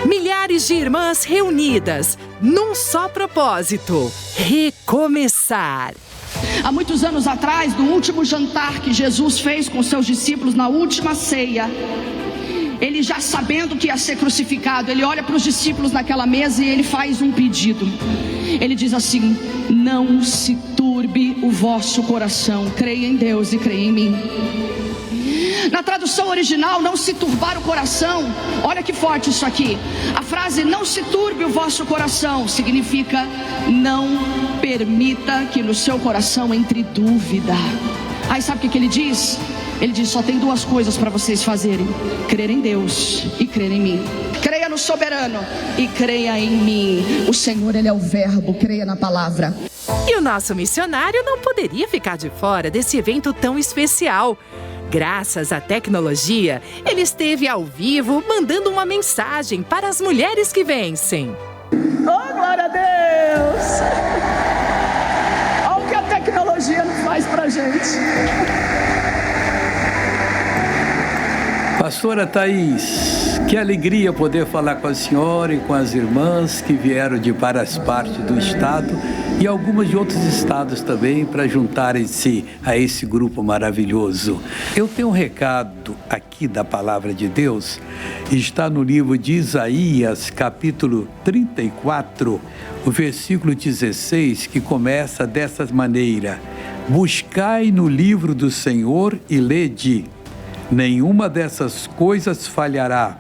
Milhares Milhares de irmãs reunidas num só propósito: recomeçar. Há muitos anos atrás, no último jantar que Jesus fez com seus discípulos, na última ceia, ele já sabendo que ia ser crucificado, ele olha para os discípulos naquela mesa e ele faz um pedido. Ele diz assim: não se turbe o vosso coração, creia em Deus e creia em mim. Na tradução original, não se turbar o coração, olha que forte isso aqui. A frase não se turbe o vosso coração significa não permita que no seu coração entre dúvida. Aí sabe o que ele diz? Ele diz: só tem duas coisas para vocês fazerem: crer em Deus e crer em mim. Creia no soberano e creia em mim. O Senhor, Ele é o verbo, creia na palavra. E o nosso missionário não poderia ficar de fora desse evento tão especial. Graças à tecnologia, ele esteve ao vivo mandando uma mensagem para as mulheres que vencem. Oh, glória a Deus! Olha o que a tecnologia não faz pra gente. Pastora Thaís, que alegria poder falar com a senhora e com as irmãs que vieram de várias partes do estado e algumas de outros estados também para juntarem-se a esse grupo maravilhoso. Eu tenho um recado aqui da Palavra de Deus, está no livro de Isaías, capítulo 34, o versículo 16, que começa dessa maneira: buscai no livro do Senhor e lede. Nenhuma dessas coisas falhará,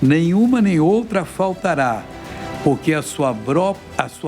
nenhuma nem outra faltará, porque a sua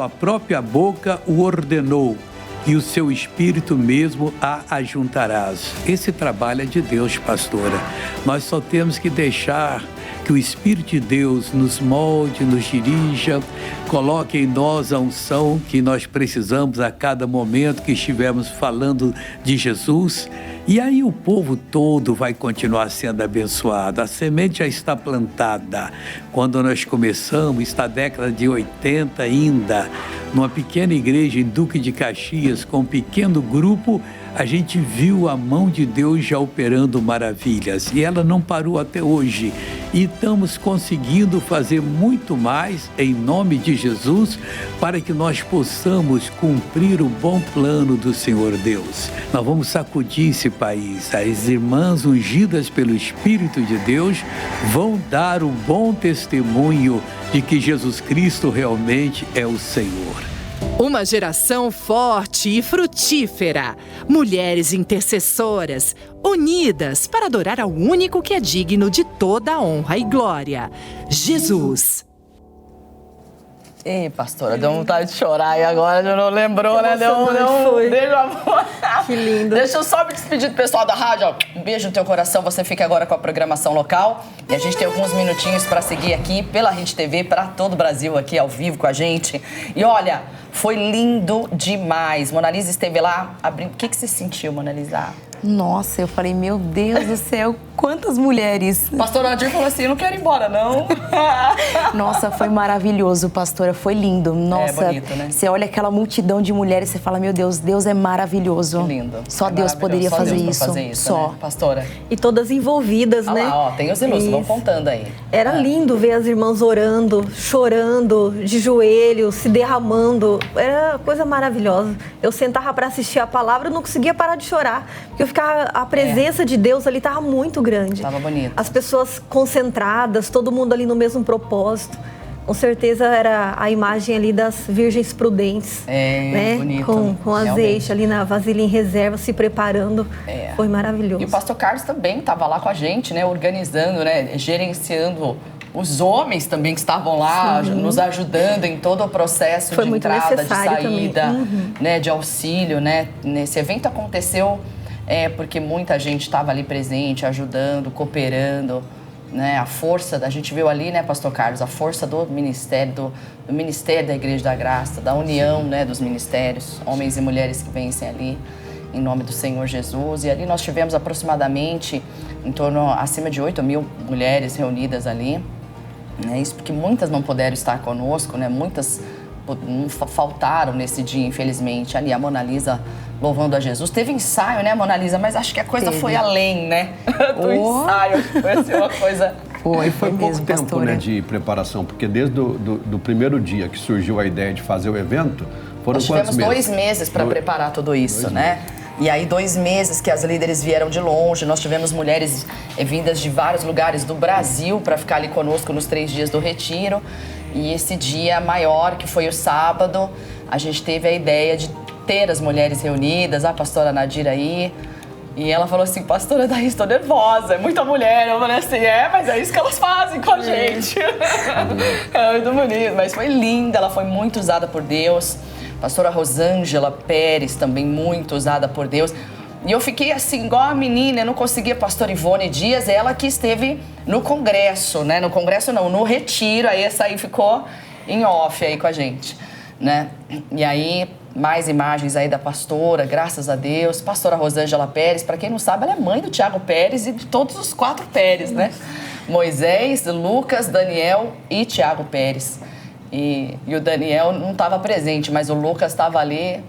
própria boca o ordenou, e o seu espírito mesmo a ajuntarás. Esse trabalho é de Deus, pastora. Nós só temos que deixar que o Espírito de Deus nos molde, nos dirija, coloque em nós a unção que nós precisamos a cada momento que estivermos falando de Jesus. E aí o povo todo vai continuar sendo abençoado. A semente já está plantada. Quando nós começamos, está a década de 80 ainda, numa pequena igreja em Duque de Caxias, com um pequeno grupo, a gente viu a mão de Deus já operando maravilhas. E ela não parou até hoje. E estamos conseguindo fazer muito mais em nome de Jesus para que nós possamos cumprir o bom plano do Senhor Deus. Nós vamos sacudir esse país. As irmãs ungidas pelo Espírito de Deus vão dar um bom testemunho de que Jesus Cristo realmente é o Senhor. Uma geração forte e frutífera. Mulheres intercessoras, unidas para adorar ao único que é digno de toda a honra e glória: Jesus. Ei, pastora, deu vontade de chorar e agora já não lembrou, né? Deu Que lindo. Deixa eu só me despedir do pessoal da rádio. Ó. Um beijo no teu coração. Você fica agora com a programação local. E a gente tem alguns minutinhos para seguir aqui pela Rede TV, para todo o Brasil aqui ao vivo com a gente. E olha, foi lindo demais. Mona Lisa esteve lá abrindo. O que você sentiu, Mona Lisa? Nossa, eu falei, meu Deus do céu, quantas mulheres. Pastor Nadir falou assim, eu não quero ir embora, não. Nossa, foi maravilhoso, pastora, foi lindo. Nossa, bonito, né? Você olha aquela multidão de mulheres e você fala, meu Deus, Deus é maravilhoso. Que lindo. Só Deus poderia fazer isso. Só. Né, pastora? E todas envolvidas, Olha né? lá, ó, tem os ilustres, vão contando aí. Era lindo ver as irmãs orando, chorando, de joelhos, se derramando. Era coisa maravilhosa. Eu sentava para assistir a palavra e não conseguia parar de chorar. Porque a presença de Deus ali estava muito grande. Estava bonito. As pessoas concentradas, todo mundo ali no mesmo propósito. Com certeza era a imagem ali das virgens prudentes. Né? Bonito. Com azeite ali na vasilha em reserva, se preparando. Foi maravilhoso. E o pastor Carlos também estava lá com a gente, né? Organizando, né? Gerenciando os homens também que estavam lá, nos ajudando em todo o processo de entrada, de saída, né? De auxílio, né? Nesse evento aconteceu porque muita gente estava ali presente, ajudando, cooperando, né? A força, a gente viu ali, né, pastor Carlos, a força do ministério, do Ministério da Igreja da Graça, da união, né, dos ministérios, homens e mulheres que vencem ali, em nome do Senhor Jesus. E ali nós tivemos aproximadamente acima de 8.000 mulheres reunidas ali, né? Isso porque muitas não puderam estar conosco, né? Muitas faltaram nesse dia, infelizmente. Ali a Mona Lisa louvando a Jesus. Teve ensaio, né, Mona Lisa? Mas acho que a coisa foi além, né? Do ensaio. Foi assim, uma coisa Foi pouco mesmo, tempo, pastora. né, de preparação, porque desde do primeiro dia que surgiu a ideia de fazer o evento, foram Nós quantos tivemos meses? 2 meses para preparar tudo isso, né? E aí 2 meses que as líderes vieram de longe, nós tivemos mulheres vindas de vários lugares do Brasil para ficar ali conosco nos 3 dias do retiro. E esse dia maior, que foi o sábado, a gente teve a ideia de ter as mulheres reunidas, a pastora Nadira aí. E ela falou assim, pastora Daí, estou nervosa, é muita mulher. Eu falei assim, mas é isso que elas fazem com a gente. É muito bonito, mas foi linda, ela foi muito usada por Deus. Pastora Rosângela Pérez, também muito usada por Deus. E eu fiquei assim, igual a menina, eu não conseguia. Pastora Ivone Dias, ela que esteve no congresso, né? No congresso não, no retiro, aí essa aí ficou em off aí com a gente, né? E aí, mais imagens aí da pastora, graças a Deus. Pastora Rosângela Pérez, para quem não sabe, ela é mãe do Tiago Pérez e de todos os 4 Pérez, né? Moisés, Lucas, Daniel e Tiago Pérez. E o Daniel não estava presente, mas o Lucas estava ali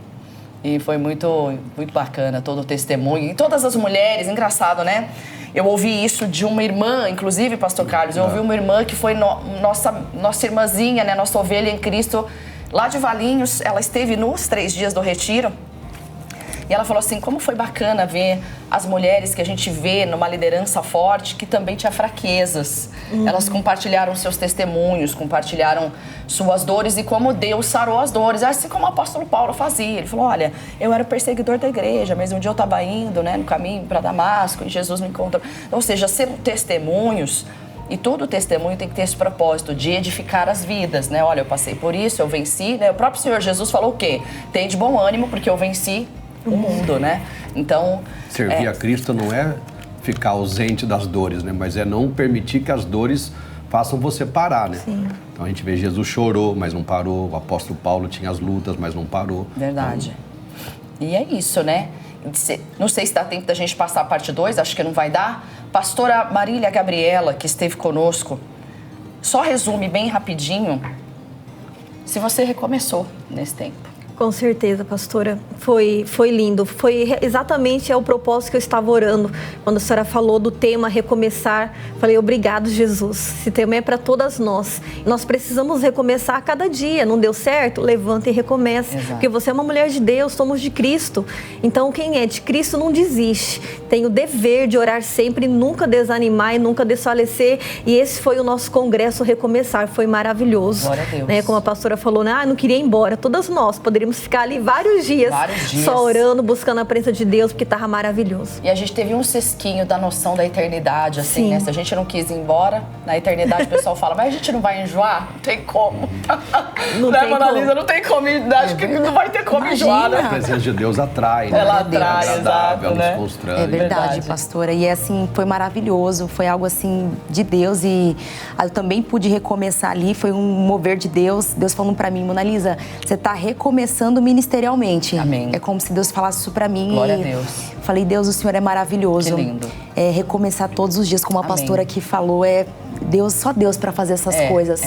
e foi muito, muito bacana todo o testemunho. E todas as mulheres, engraçado, né? Eu ouvi isso de uma irmã, inclusive, pastor Carlos, eu ouvi uma irmã que foi nossa irmãzinha, né? Nossa ovelha em Cristo, lá de Valinhos. Ela esteve nos 3 dias do retiro. E ela falou assim, como foi bacana ver as mulheres que a gente vê numa liderança forte que também tinha fraquezas. Elas compartilharam seus testemunhos, compartilharam suas dores e como Deus sarou as dores. Assim como o apóstolo Paulo fazia. Ele falou, olha, eu era o perseguidor da igreja, mas um dia eu estava indo, né, no caminho para Damasco e Jesus me encontrou. Ou seja, ser testemunhos. E todo testemunho tem que ter esse propósito de edificar as vidas, né? Olha, eu passei por isso, eu venci, né? O próprio Senhor Jesus falou o quê? Tem de bom ânimo porque eu venci o mundo, né? Então... Servir a Cristo não é ficar ausente das dores, né? Mas é não permitir que as dores façam você parar, né? Sim. Então a gente vê Jesus chorou, mas não parou. O apóstolo Paulo tinha as lutas, mas não parou. Verdade. E é isso, né? Não sei se dá tempo da gente passar a parte 2, acho que não vai dar. Pastora Marília Gabriela, que esteve conosco, só resume bem rapidinho se você recomeçou nesse tempo. Com certeza, pastora. Foi lindo. Foi exatamente o propósito que eu estava orando. Quando a senhora falou do tema recomeçar, falei, obrigado, Jesus. Esse tema é para todas nós. Nós precisamos recomeçar a cada dia. Não deu certo? Levanta e recomeça. Exato. Porque você é uma mulher de Deus, somos de Cristo. Então, quem é de Cristo não desiste. Tem o dever de orar sempre, nunca desanimar e nunca desfalecer. E esse foi o nosso congresso Recomeçar. Foi maravilhoso. Glória a Deus. Né? Como a pastora falou, né? Não queria ir embora. Todas nós poderíamos ficar ali vários dias só orando, buscando a presença de Deus, porque estava maravilhoso. E a gente teve um cisquinho da noção da eternidade, assim, né? Se a gente não quis ir embora, na eternidade o pessoal fala, mas a gente não vai enjoar? Não tem como. Não tem Mona Lisa, não tem como. Acho que não vai ter como enjoar, né? A presença de Deus atrai, né? Ela atrai, exato, ela né? nos constrange. É verdade, pastora. E assim, foi maravilhoso, foi algo assim de Deus e eu também pude recomeçar ali, foi um mover de Deus. Deus falando pra mim, Mona Lisa, você tá recomeçando ministerialmente. Amém. É como se Deus falasse isso pra mim. Glória a Deus. Falei, Deus, o Senhor é maravilhoso. Que lindo. É recomeçar todos os dias, como a pastora aqui falou, é Deus, só Deus para fazer essas coisas.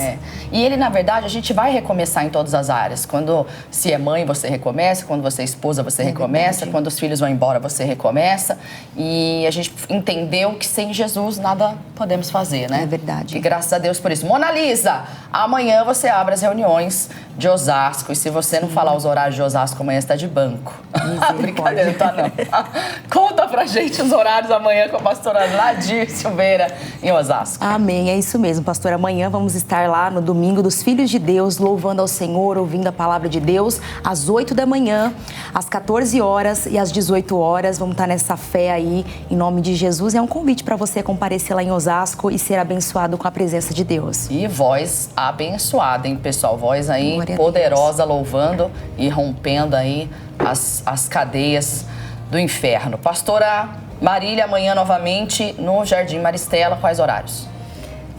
E ele, na verdade, a gente vai recomeçar em todas as áreas. Quando se é mãe, você recomeça. Quando você é esposa, você recomeça. Verdade. Quando os filhos vão embora, você recomeça. E a gente entendeu que sem Jesus nada podemos fazer, né? É verdade. E graças a Deus por isso. Mona Lisa, amanhã você abre as reuniões de Osasco. E se você não falar os horários de Osasco, amanhã você está de banco. Brincadeira, não tá não. Conta pra gente os horários amanhã com a pastora Nadir Silveira em Osasco. Amém, é isso mesmo, pastor. Amanhã vamos estar lá no Domingo dos Filhos de Deus, louvando ao Senhor, ouvindo a palavra de Deus, às 8 da manhã, às 14 horas e às 18 horas. Vamos estar nessa fé aí, em nome de Jesus. É um convite para você comparecer lá em Osasco e ser abençoado com a presença de Deus. E voz abençoada, hein, pessoal? Voz aí poderosa, louvando e rompendo aí as cadeias do inferno. Pastora Marília, amanhã novamente no Jardim Maristela, quais horários?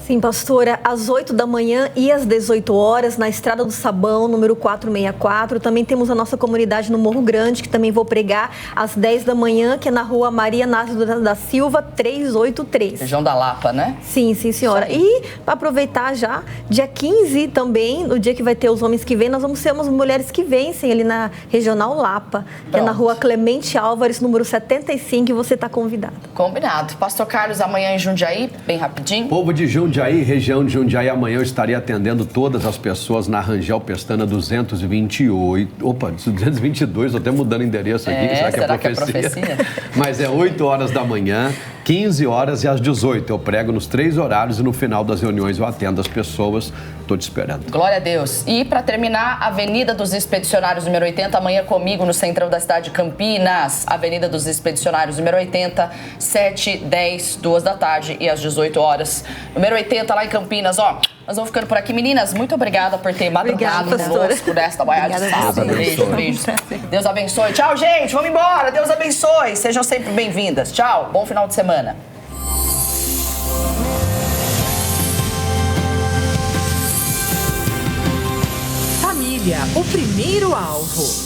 Sim, pastora, às 8 da manhã e às 18 horas, na Estrada do Sabão, número 464. Também temos a nossa comunidade no Morro Grande, que também vou pregar às 10 da manhã, que é na rua Maria Nácio da Silva, 383. Região da Lapa, né? Sim, senhora. E para aproveitar já, dia 15 também, no dia que vai ter os homens que vêm, nós vamos ser umas mulheres que vencem ali na Regional Lapa, que é na rua Clemente Álvares, número 75, e você está convidado. Combinado. Pastor Carlos, amanhã em Jundiaí, bem rapidinho. Povo de Jundiaí, região de Jundiaí, amanhã eu estarei atendendo todas as pessoas na Rangel Pestana 228. Opa, 222, estou até mudando o endereço aqui. Será que é profecia? Mas é 8 horas da manhã, 15 horas e às 18. Eu prego nos 3 horários e no final das reuniões eu atendo as pessoas. Estou te esperando. Glória a Deus. E para terminar, Avenida dos Expedicionários, número 80, amanhã comigo no centrão da cidade de Campinas. Avenida dos Expedicionários, número 80, 7, 10, 2 da tarde e às 18 horas. Número 80, lá em Campinas, ó. Nós vamos ficando por aqui. Meninas, muito obrigada por ter madrugado conosco nesta manhã de sábado. Beijo. Deus abençoe. Tchau, gente. Vamos embora. Deus abençoe. Sejam sempre bem-vindas. Tchau. Bom final de semana. Família, o primeiro alvo.